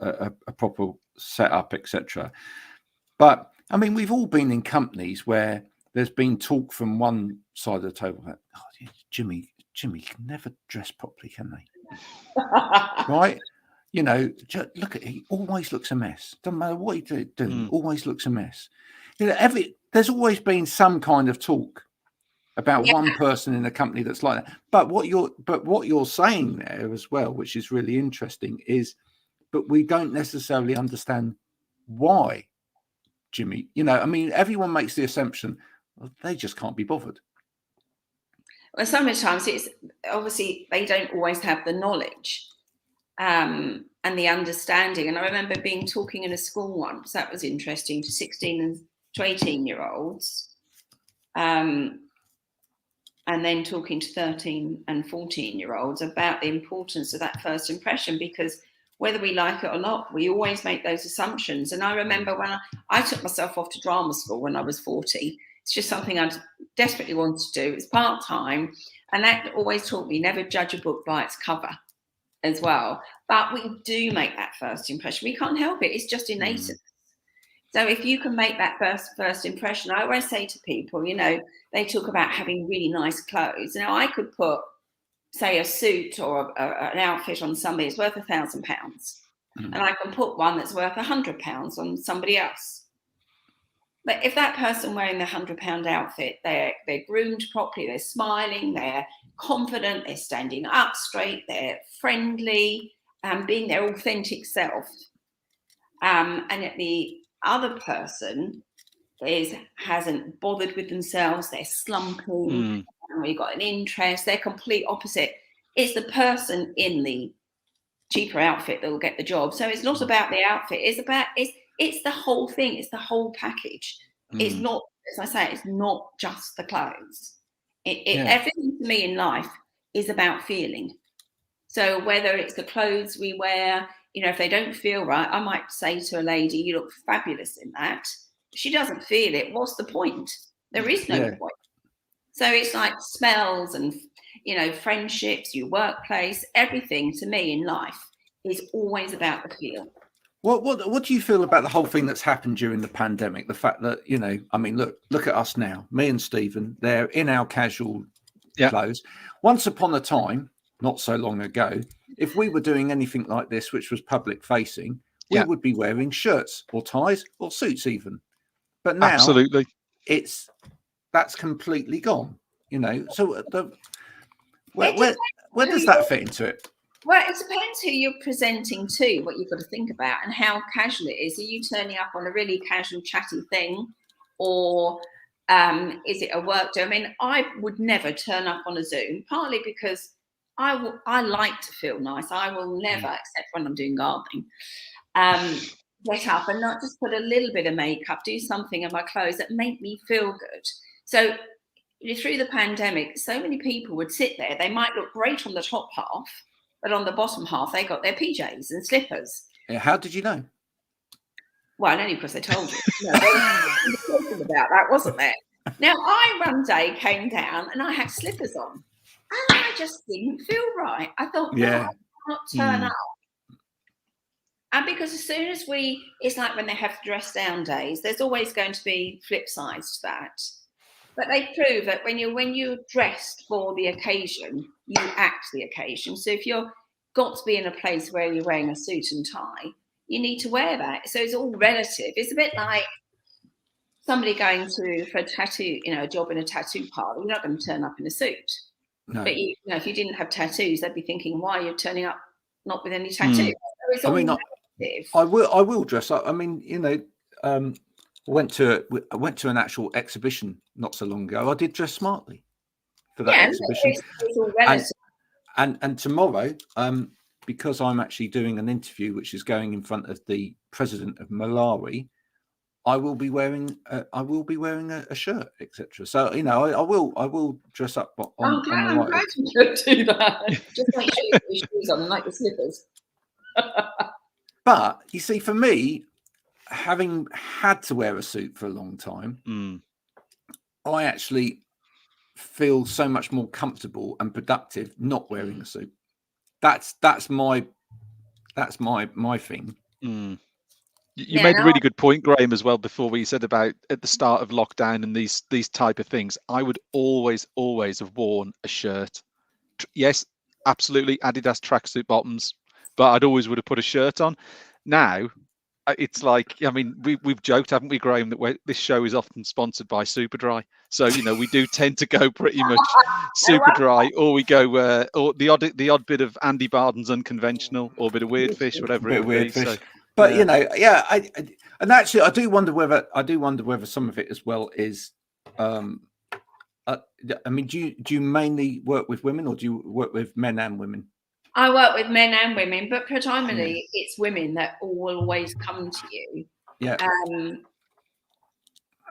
Speaker 1: a proper setup, etc. But I mean, we've all been in companies where there's been talk from one side of the table that, Jimmy can never dress properly, can they? Right? Just look at, he always looks a mess. Doesn't matter what he do, always looks a mess. There's always been some kind of talk about one person in a company that's like that. But what you're saying there as well, which is really interesting, is, but we don't necessarily understand why, Jimmy. I mean, everyone makes the assumption, well, they just can't be bothered.
Speaker 4: Well, sometimes it's obviously they don't always have the knowledge. and the understanding. And I remember talking in a school once, that was interesting, to 16 and to 18-year-olds, and then talking to 13 and 14-year-olds about the importance of that first impression, because whether we like it or not, we always make those assumptions. And I remember when I took myself off to drama school when I was 40. It's just something I desperately wanted to do. It's part-time, and that always taught me never judge a book by its cover as well. But we do make that first impression. We can't help it. It's just innate. So if you can make that first impression, I always say to people, they talk about having really nice clothes. Now, I could put, say, a suit or an outfit on somebody that's worth £1,000, and I can put one that's worth £100 on somebody else. But if that person wearing the £100 outfit, they're groomed properly, they're smiling, they're confident, they're standing up straight, they're friendly, being their authentic self, and yet the other person hasn't bothered with themselves, they're slumping, we've got an interest, they're complete opposite. It's the person in the cheaper outfit that will get the job. So it's not about the outfit, it's the whole thing, it's the whole package. It's not, as I say, it's not just the clothes. Everything to me in life is about feeling. So whether it's the clothes we wear, if they don't feel right, I might say to a lady, you look fabulous in that. She doesn't feel it. What's the point? There is no point. So it's like smells and, friendships, your workplace, everything to me in life is always about the feel.
Speaker 1: What do you feel about the whole thing that's happened during the pandemic? The fact that, look at us now, me and Stephen, they're in our casual clothes. Once upon a time, not so long ago, if we were doing anything like this, which was public facing, we would be wearing shirts or ties or suits even. But now
Speaker 2: absolutely,
Speaker 1: that's completely gone. So where does that fit into it?
Speaker 4: Well, it depends who you're presenting to, what you've got to think about, and how casual it is. Are you turning up on a really casual, chatty thing, or is it a work day? I mean, I would never turn up on a Zoom, partly because I like to feel nice. I will never, except when I'm doing gardening, get up and not just put a little bit of makeup, do something in my clothes that make me feel good. So through the pandemic, so many people would sit there. They might look great on the top half, but on the bottom half, they got their PJs and slippers.
Speaker 1: Yeah, how did you know?
Speaker 4: Well, only because they told you. There was talking about that, wasn't there? Now, I one day came down and I had slippers on, and I just didn't feel right. I thought, no, I cannot turn up. And because as soon as it's like when they have dress down days, there's always going to be flip sides to that. But they prove that when you're dressed for the occasion, you act the occasion. So if you're got to be in a place where you're wearing a suit and tie, you need to wear that. So it's all relative. It's a bit like somebody going for a tattoo, a job in a tattoo parlor. You're not going to turn up in a suit. No. But if you didn't have tattoos, they'd be thinking, why are you turning up not with any tattoos? So it's all relative.
Speaker 1: I will dress up. I mean, I went to an actual exhibition not so long ago. I did dress smartly for that exhibition.
Speaker 4: It's all relative.
Speaker 1: And tomorrow, because I'm actually doing an interview which is going in front of the president of Malawi, I will be wearing a shirt, etc. So I will dress up on.
Speaker 4: I'm glad you could do that. Just make sure you put your shoes on and like the slippers.
Speaker 1: But you see, for me, having had to wear a suit for a long time, I actually feel so much more comfortable and productive not wearing a suit. That's my thing.
Speaker 2: You made a really good point, Graham, as well before, where you said about at the start of lockdown and these type of things. I would always have worn a shirt. Yes, absolutely, Adidas tracksuit bottoms, but I'd always would have put a shirt on. Now it's like, I mean, we've joked, haven't we, Graham, that this show is often sponsored by Superdry. So we do tend to go pretty much Superdry, or we go or the odd bit of Andy Barden's Unconventional, or a bit of Weird Fish, whatever it would be. So,
Speaker 1: but and actually, I do wonder whether some of it as well is. I mean, do you mainly work with women, or do you work with men and women?
Speaker 4: I work with men and women, but predominantly it's women that will always come to you.
Speaker 1: Yeah.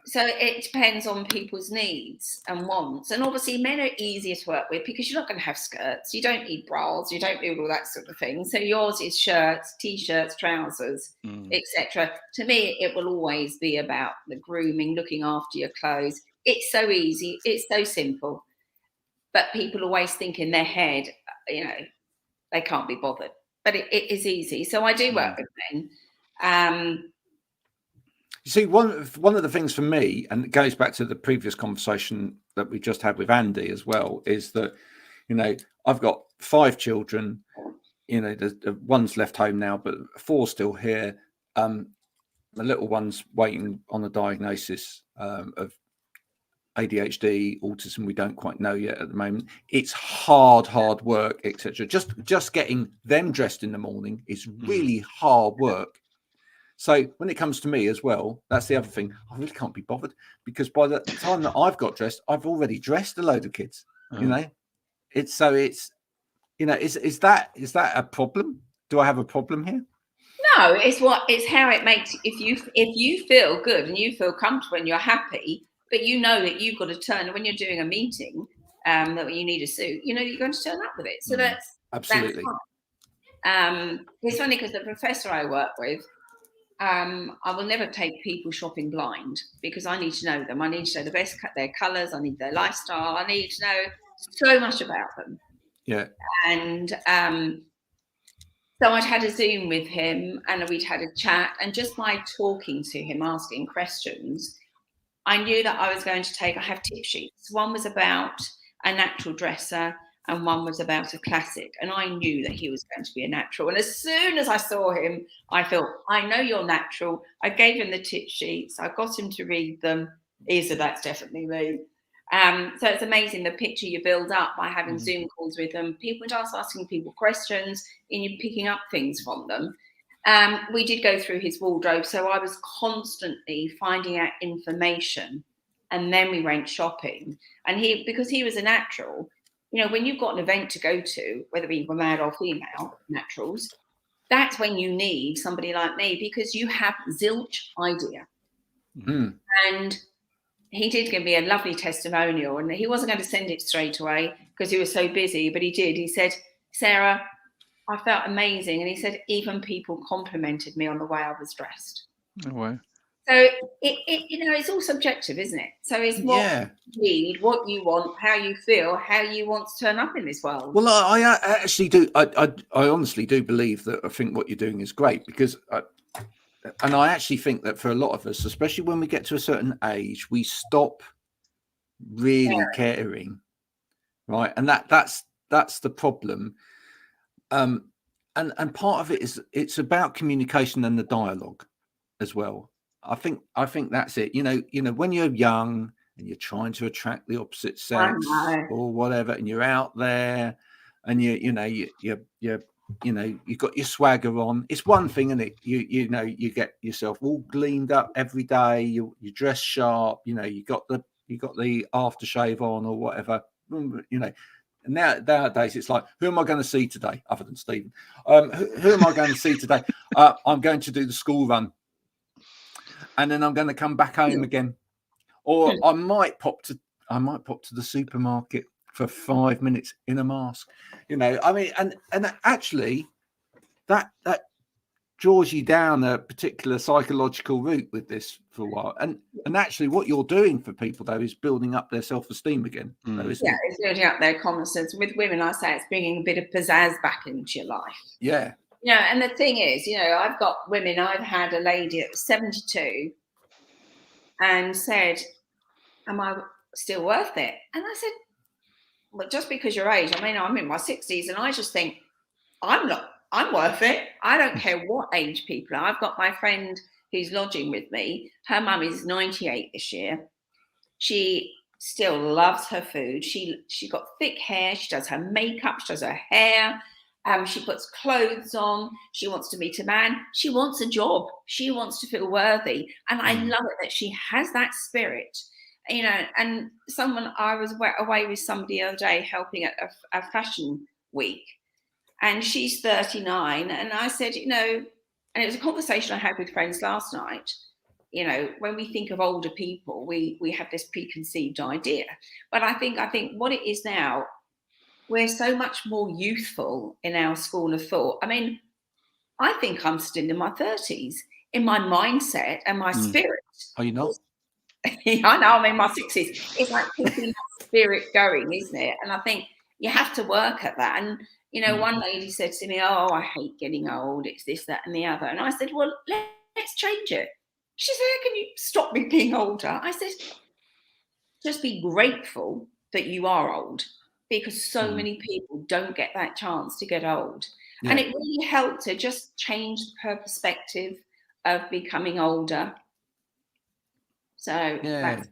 Speaker 4: So it depends on people's needs and wants. And obviously men are easier to work with because you're not going to have skirts. You don't need bras. You don't need all that sort of thing. So yours is shirts, T-shirts, trousers, etc. To me, it will always be about the grooming, looking after your clothes. It's so easy. It's so simple. But people always think in their head, you know, they can't be bothered. But it is easy. So I do work with men.
Speaker 1: You see, one of the things for me, and it goes back to the previous conversation that we just had with Andy as well, is that, you know, I've got 5 children, you know, the one's left home now, but 4 still here. The little one's waiting on a diagnosis of ADHD, autism. We don't quite know yet at the moment. It's hard work, etc. Just getting them dressed in the morning is really hard work. So when it comes to me as well, that's the other thing. I really can't be bothered because by the time that I've got dressed, I've already dressed a load of kids. You know, it's you know, is that a problem? Do I have a problem here?
Speaker 4: No, it's how it makes. If you feel good and you feel comfortable and you're happy, but you know that you've got to turn when you're doing a meeting, that you need a suit. You know you're going to turn up with it. So that's
Speaker 1: absolutely.
Speaker 4: It's funny because the professor I work with. I will never take people shopping blind because I need to know them. I need to know their colours. I need their lifestyle. I need to know so much about them.
Speaker 1: Yeah.
Speaker 4: And so I'd had a Zoom with him and we'd had a chat. And just by talking to him, asking questions, I knew that I was going to I have tip sheets. One was about a natural dresser and one was about a classic. And I knew that he was going to be a natural. And as soon as I saw him, I thought, I know you're natural. I gave him the tip sheets. I got him to read them. He said, that's definitely me. So it's amazing the picture you build up by having Zoom calls with them. People just asking people questions and you're picking up things from them. We did go through his wardrobe. So I was constantly finding out information. And then we went shopping. And because he was a natural, you know, when you've got an event to go to, whether it be male or female naturals, that's when you need somebody like me because you have zilch idea. And he did give me a lovely testimonial and he wasn't going to send it straight away because he was so busy, but he did. He said, Sarah, I felt amazing. And he said, even people complimented me on the way I was dressed.
Speaker 2: Oh, wow.
Speaker 4: So you know, it's all subjective, isn't it? So it's what you need, what you want, how you feel, how you want to turn up in this world.
Speaker 1: Well, I actually do. I honestly do believe that. I think what you're doing is great because, and I actually think that for a lot of us, especially when we get to a certain age, we stop really caring, right? And that's the problem. And part of it is it's about communication and the dialogue as well. I think that's it. You know, when you're young and you're trying to attract the opposite sex or whatever, and you're out there, and you've got your swagger on. It's one thing, isn't it? You know, you get yourself all gleaned up every day. You dress sharp. You know, you got the aftershave on or whatever. You know. And nowadays it's like, who am I going to see today, other than Stephen? Who am I going to see today? I'm going to do the school run. And then I'm going to come back home again, or I might pop to the supermarket for 5 minutes in a mask. You know, I mean, and actually, that draws you down a particular psychological route with this for a while. And actually, what you're doing for people though is building up their self-esteem again. Though, isn't it?
Speaker 4: It's building up their confidence. With women, I say it's bringing a bit of pizzazz back into your life.
Speaker 1: Yeah.
Speaker 4: You know, and the thing is, you know, I've got women. I've had a lady that was 72 and said, am I still worth it? And I said, well, just because your age, I mean, I'm in my 60s and I just think I'm worth it. I don't care what age people are. I've got my friend who's lodging with me. Her mum is 98 this year. She still loves her food. She got thick hair. She does her makeup. She does her hair. She puts clothes on. She wants to meet a man. She wants a job. She wants to feel worthy. And I love it that she has that spirit, you know. And I was away with somebody the other day helping at a fashion week. and she's 39. And I said, you know, and it was a conversation I had with friends last night. You know, when we think of older people, we have this preconceived idea. But I think what it is now, we're so much more youthful in our school of thought. I mean, I think I'm still in my 30s in my mindset and my spirit.
Speaker 1: Are you not?
Speaker 4: I know, I'm in my 60s. It's like keeping that spirit going, isn't it? And I think you have to work at that. And, you know, one lady said to me, oh, I hate getting old. It's this, that, and the other. And I said, well, let's change it. She said, how can you stop me being older? I said, just be grateful that you are old, because so many people don't get that chance to get old. Yeah. And it really helped to just change her perspective of becoming older. So, that's,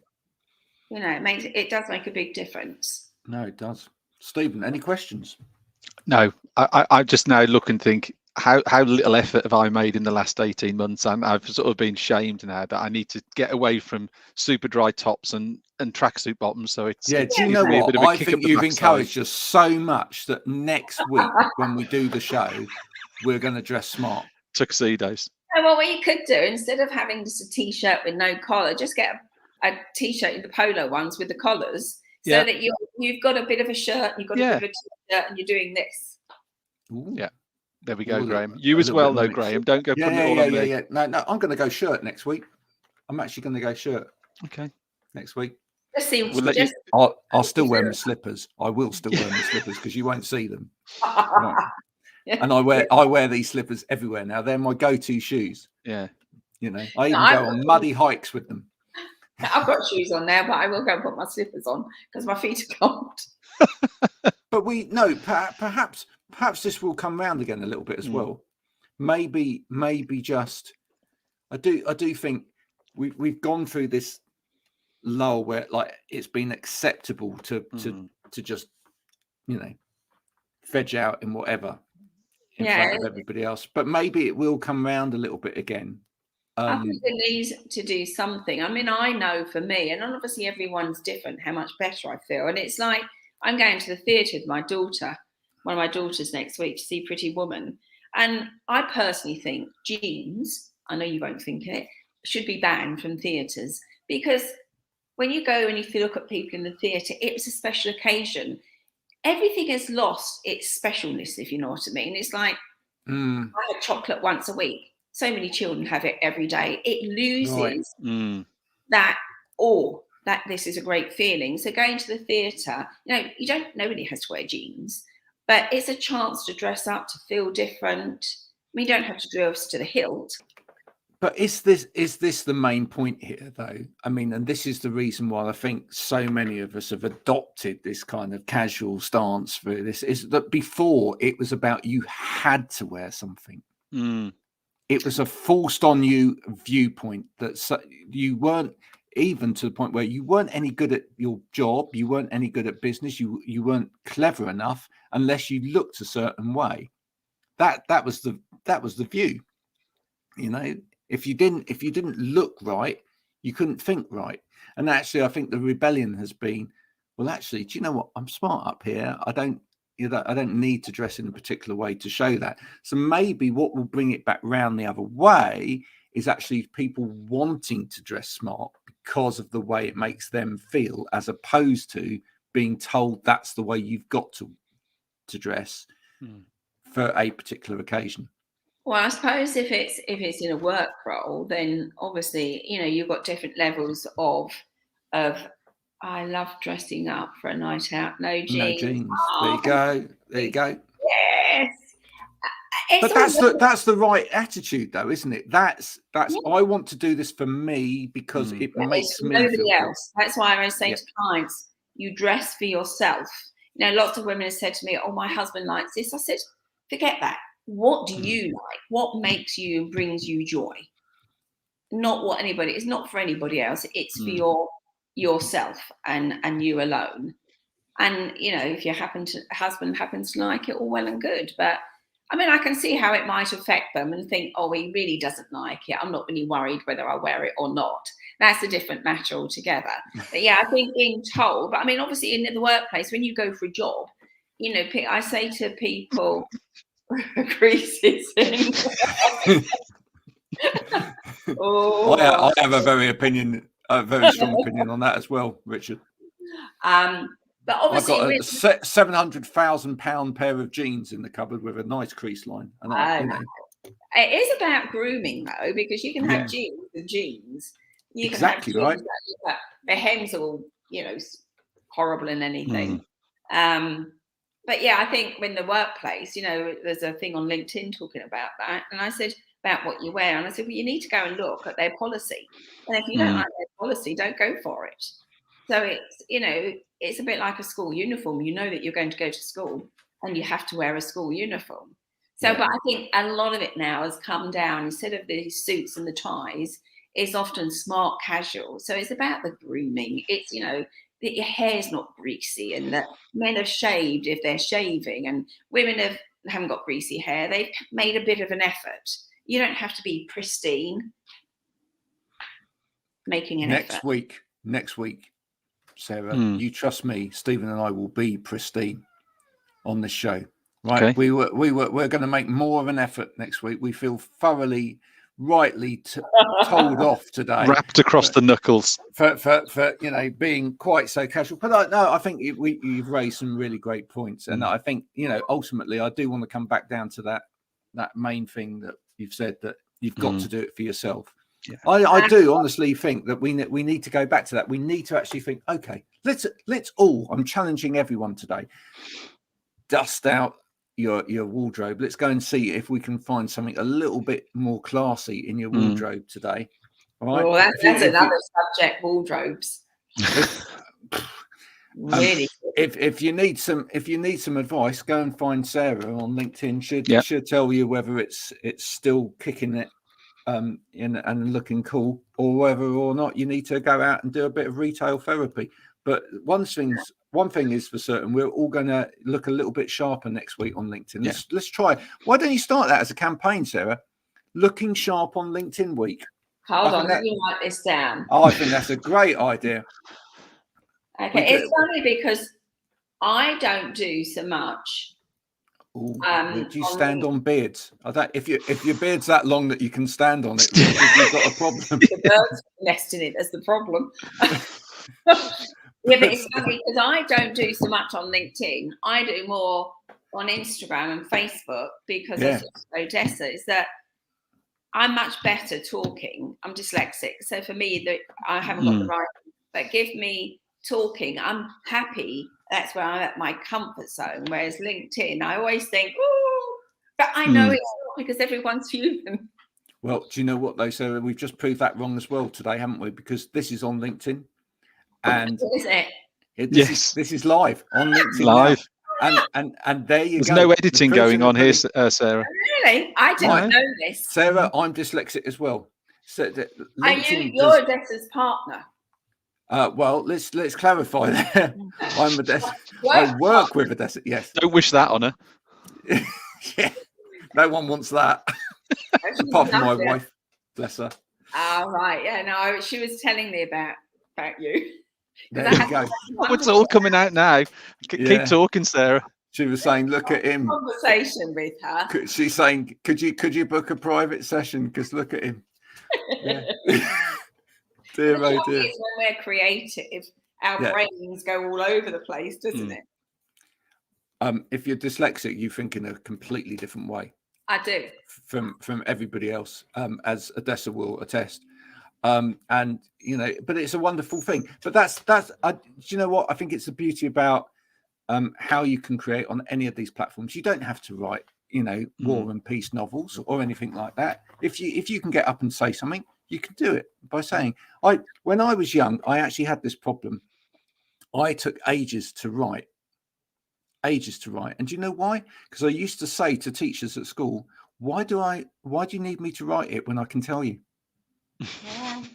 Speaker 4: you know, it does make a big difference.
Speaker 1: No, it does. Stephen, any questions?
Speaker 2: No, I just now look and think, how little effort have I made in the last 18 months? And I've sort of been shamed now that I need to get away from super dry tops and tracksuit bottoms. So it's
Speaker 1: do you know what? I think you've encouraged us so much that next week when we do the show, we're going to dress smart.
Speaker 2: Tuxedos.
Speaker 4: Well, what you could do, instead of having just a t-shirt with no collar, just get a t-shirt in the polo ones with the collars, so that you've got a bit of a shirt, you've got a bit of a t-shirt, and you're doing this.
Speaker 2: Ooh. Yeah. There we go, Graham. You as well, though, Graham. Don't go putting it all on me.
Speaker 1: No, I'm going to go shirt next week. I'm actually going to go shirt.
Speaker 2: Okay.
Speaker 1: Next week.
Speaker 4: Let's see.
Speaker 1: I'll still wear my slippers. I will still wear my slippers because you won't see them. Right. And I wear these slippers everywhere now. They're my go-to shoes.
Speaker 2: Yeah.
Speaker 1: You know, I even go on muddy hikes with them.
Speaker 4: I've got shoes on now, but I will go and put my slippers on because my feet are cold.
Speaker 1: But perhaps this will come round again a little bit as well. Maybe just I do think we've gone through this lull where like it's been acceptable to just, you know, veg out in whatever in front of everybody else. But maybe it will come round a little bit again.
Speaker 4: I think it needs to do something. I mean, I know for me, and obviously everyone's different, how much better I feel. And it's like I'm going to the theatre with my daughter, one of my daughters next week, to see Pretty Woman. And I personally think jeans, I know you won't think it, should be banned from theatres, because when you go and if you look at people in the theatre, it was a special occasion. Everything has lost its specialness, if you know what I mean. It's like I have chocolate once a week. So many children have it every day. It loses that awe that this is a great feeling. So going to the theatre, you know, nobody has to wear jeans, but it's a chance to dress up, to feel different. I mean, you don't have to dress to the hilt.
Speaker 1: But is this the main point here, though? I mean, and this is the reason why I think so many of us have adopted this kind of casual stance for this, is that before it was about you had to wear something. It was a forced on you viewpoint that you weren't, even to the point where you weren't any good at your job, you weren't any good at business, you weren't clever enough unless you looked a certain way. That was the view. You know, if you didn't look right, you couldn't think right. And actually, I think the rebellion has been, well, actually, do you know what? I'm smart up here. I don't need to dress in a particular way to show that. So maybe what will bring it back round the other way is actually people wanting to dress smart because of the way it makes them feel, as opposed to being told that's the way you've got to dress for a particular occasion.
Speaker 4: Well, I suppose if it's in a work role, then obviously, you know, you've got different levels of I love dressing up for a night out. No jeans.
Speaker 1: No jeans. There you go.
Speaker 4: Yes.
Speaker 1: But that's the right attitude, though, isn't it? That's I want to do this for me because it makes me
Speaker 4: nobody
Speaker 1: feel
Speaker 4: else. Good. That's why I say to clients, you dress for yourself. You know, lots of women have said to me, "Oh, my husband likes this." I said, "Forget that. What do you like? What makes you and brings you joy? Not what anybody. It's not for anybody else. It's for yourself and you alone. And you know, if your husband happens to like it, all well and good. But I mean, I can see how it might affect them and think, oh, he really doesn't like it. I'm not really worried whether I wear it or not. That's a different matter altogether. But yeah, I think being told. But I mean, obviously, in the workplace, when you go for a job, you know, I say to people, creases in.
Speaker 1: I have a very strong opinion on that as well, Richard.
Speaker 4: But obviously,
Speaker 1: I've got a £700,000 pair of jeans in the cupboard with a nice crease line, and
Speaker 4: it is about grooming though, because you can have jeans and jeans. You can have jeans
Speaker 1: right.
Speaker 4: that the hem's all, you know, horrible and anything. But yeah, I think in the workplace, you know, there's a thing on LinkedIn talking about that, and I said about what you wear, and I said, well, you need to go and look at their policy, and if you don't like their policy, don't go for it. So it's, you know, it's a bit like a school uniform. You know that you're going to go to school and you have to wear a school uniform. So, but I think a lot of it now has come down, instead of the suits and the ties, is often smart casual. So it's about the grooming. It's, you know, that your hair's not greasy, and that men have shaved if they're shaving, and women haven't got greasy hair. They've made a bit of an effort. You don't have to be pristine. Making an effort.
Speaker 1: Next week, Sarah, you trust me, Stephen and I will be pristine on this show. Right? Okay. We're going to make more of an effort next week. We feel thoroughly, rightly told off today,
Speaker 2: wrapped across the knuckles
Speaker 1: for you know, being quite so casual. But I think you've raised some really great points, and I think, you know, ultimately I do want to come back down to that main thing that you've said, that you've got to do it for yourself. Yeah. I do honestly think that we need to go back to that. We need to actually think, okay, let's all, I'm challenging everyone today, dust out your wardrobe. Let's go and see if we can find something a little bit more classy in your wardrobe today. All right?
Speaker 4: Well, that's another subject, wardrobes. Really.
Speaker 1: If you need some advice, go and find Sarah on LinkedIn. She'll tell you whether it's still kicking it and looking cool, or whether or not you need to go out and do a bit of retail therapy. But one thing is for certain, we're all going to look a little bit sharper next week on LinkedIn. Let's try. Why don't you start that as a campaign, Sarah? Looking sharp on LinkedIn week.
Speaker 4: Hold on, let me write this down.
Speaker 1: I think that's a great idea.
Speaker 4: Okay, it's funny because I don't do so much.
Speaker 1: Do you stand on beards? If your beard's that long that you can stand on it, you've got a problem.
Speaker 4: The birds nest in it. That's the problem. Yeah, but it's funny because I don't do so much on LinkedIn. I do more on Instagram and Facebook, because Odessa is that I'm much better talking. I'm dyslexic, so for me, I haven't got the right. But give me talking, I'm happy. That's where I'm at my comfort zone. Whereas LinkedIn, I always think, oh, but I know it's not, because everyone's human.
Speaker 1: Well, do you know what though? So we've just proved that wrong as well today, haven't we? Because this is on LinkedIn, and
Speaker 4: is it?
Speaker 1: This is live on LinkedIn
Speaker 2: live.
Speaker 1: And there you
Speaker 2: go. There's
Speaker 1: no
Speaker 2: editing going on here, Sarah.
Speaker 4: Really? I didn't know this.
Speaker 1: Sarah, I'm dyslexic as well. So
Speaker 4: you're Odessa's partner?
Speaker 1: Well, let's clarify there. I'm Odessa. I work with Odessa. Yes.
Speaker 2: Don't wish that on her.
Speaker 1: Yeah. No one wants that. Apart from my wife. Bless her.
Speaker 4: Oh, right. Yeah. No, she was telling me about you.
Speaker 1: There you go.
Speaker 2: It's all coming out now. Keep talking, Sarah.
Speaker 1: She was saying, "Look at him."
Speaker 4: Conversation with her.
Speaker 1: She's saying, "Could you book a private session? Because look at him." Yeah. Dear, oh dear.
Speaker 4: When we're creative, our brains go all over the place, doesn't it?
Speaker 1: If you're dyslexic, you think in a completely different way.
Speaker 4: I do.
Speaker 1: From everybody else, as Odessa will attest. And you know, but it's a wonderful thing. But that's do you know what? I think it's the beauty about how you can create on any of these platforms. You don't have to write, you know, war and peace novels or anything like that. If you can get up and say something, you can do it by saying. When I was young, I actually had this problem. I took ages to write. And do you know why? Because I used to say to teachers at school, why do you need me to write it when I can tell you?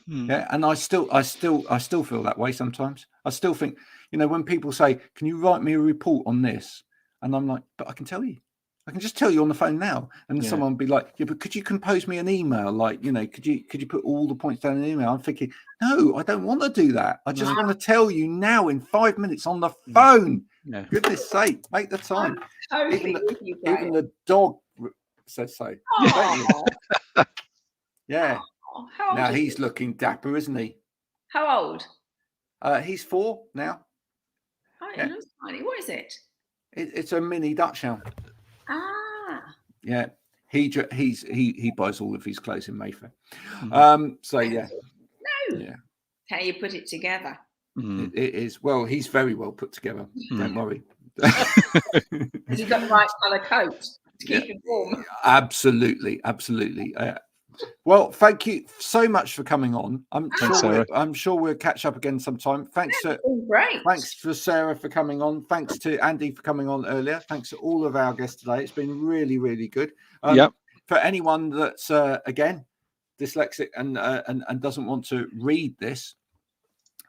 Speaker 1: Yeah, and I still feel that way sometimes. I still think, you know, when people say, can you write me a report on this? And I'm like, but I can tell you. I can just tell you on the phone now, and
Speaker 2: Yeah.
Speaker 1: someone will be like, "Yeah, but could you compose me an email? Like, you know, could you put all the points down in an email?" I'm thinking, no, I don't want to do that. I just want to tell you now in 5 minutes on the phone.
Speaker 2: Yeah.
Speaker 1: Goodness sake, make the time.
Speaker 4: I'm totally
Speaker 1: Even
Speaker 4: with you, Graham.
Speaker 1: Even the dog says so. Don't you?
Speaker 4: Oh,
Speaker 1: Yeah.
Speaker 4: how old
Speaker 1: Now
Speaker 4: is
Speaker 1: he's
Speaker 4: he?
Speaker 1: looking dapper, isn't he?
Speaker 4: How old?
Speaker 1: He's 4 now.
Speaker 4: Oh,
Speaker 1: Yeah.
Speaker 4: it looks tiny. What is it?
Speaker 1: It's a mini Dutch hound.
Speaker 4: Ah.
Speaker 1: Yeah. He buys all of his clothes in Mayfair. So yeah.
Speaker 4: No.
Speaker 1: Yeah.
Speaker 4: How you put it together.
Speaker 1: It is. Well, he's very well put together. Don't worry.
Speaker 4: Has he got the right colour coat to keep him warm?
Speaker 1: Absolutely. Well, thank you so much for coming on. I'm sure we'll catch up again sometime. Thanks for Sarah for coming on. Thanks to Andy for coming on earlier. Thanks to all of our guests today. It's been really, really good. For anyone that's again dyslexic and doesn't want to read this,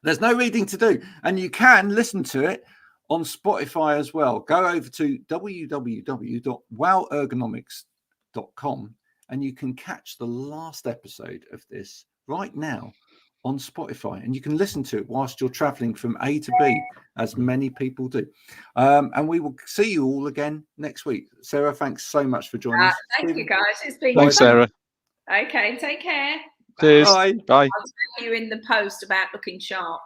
Speaker 1: there's no reading to do, and you can listen to it on Spotify as well. Go over to www.wowergonomics.com and you can catch the last episode of this right now on Spotify, and you can listen to it whilst you're traveling from A to B, as many people do. And we will see you all again next week. Sarah, thanks so much for joining us.
Speaker 4: Thank you, guys. It's been
Speaker 2: Thanks,
Speaker 4: fun.
Speaker 2: Sarah.
Speaker 4: Okay, take care.
Speaker 2: Cheers.
Speaker 1: Bye.
Speaker 2: Bye.
Speaker 4: I'll see you in the post about looking sharp.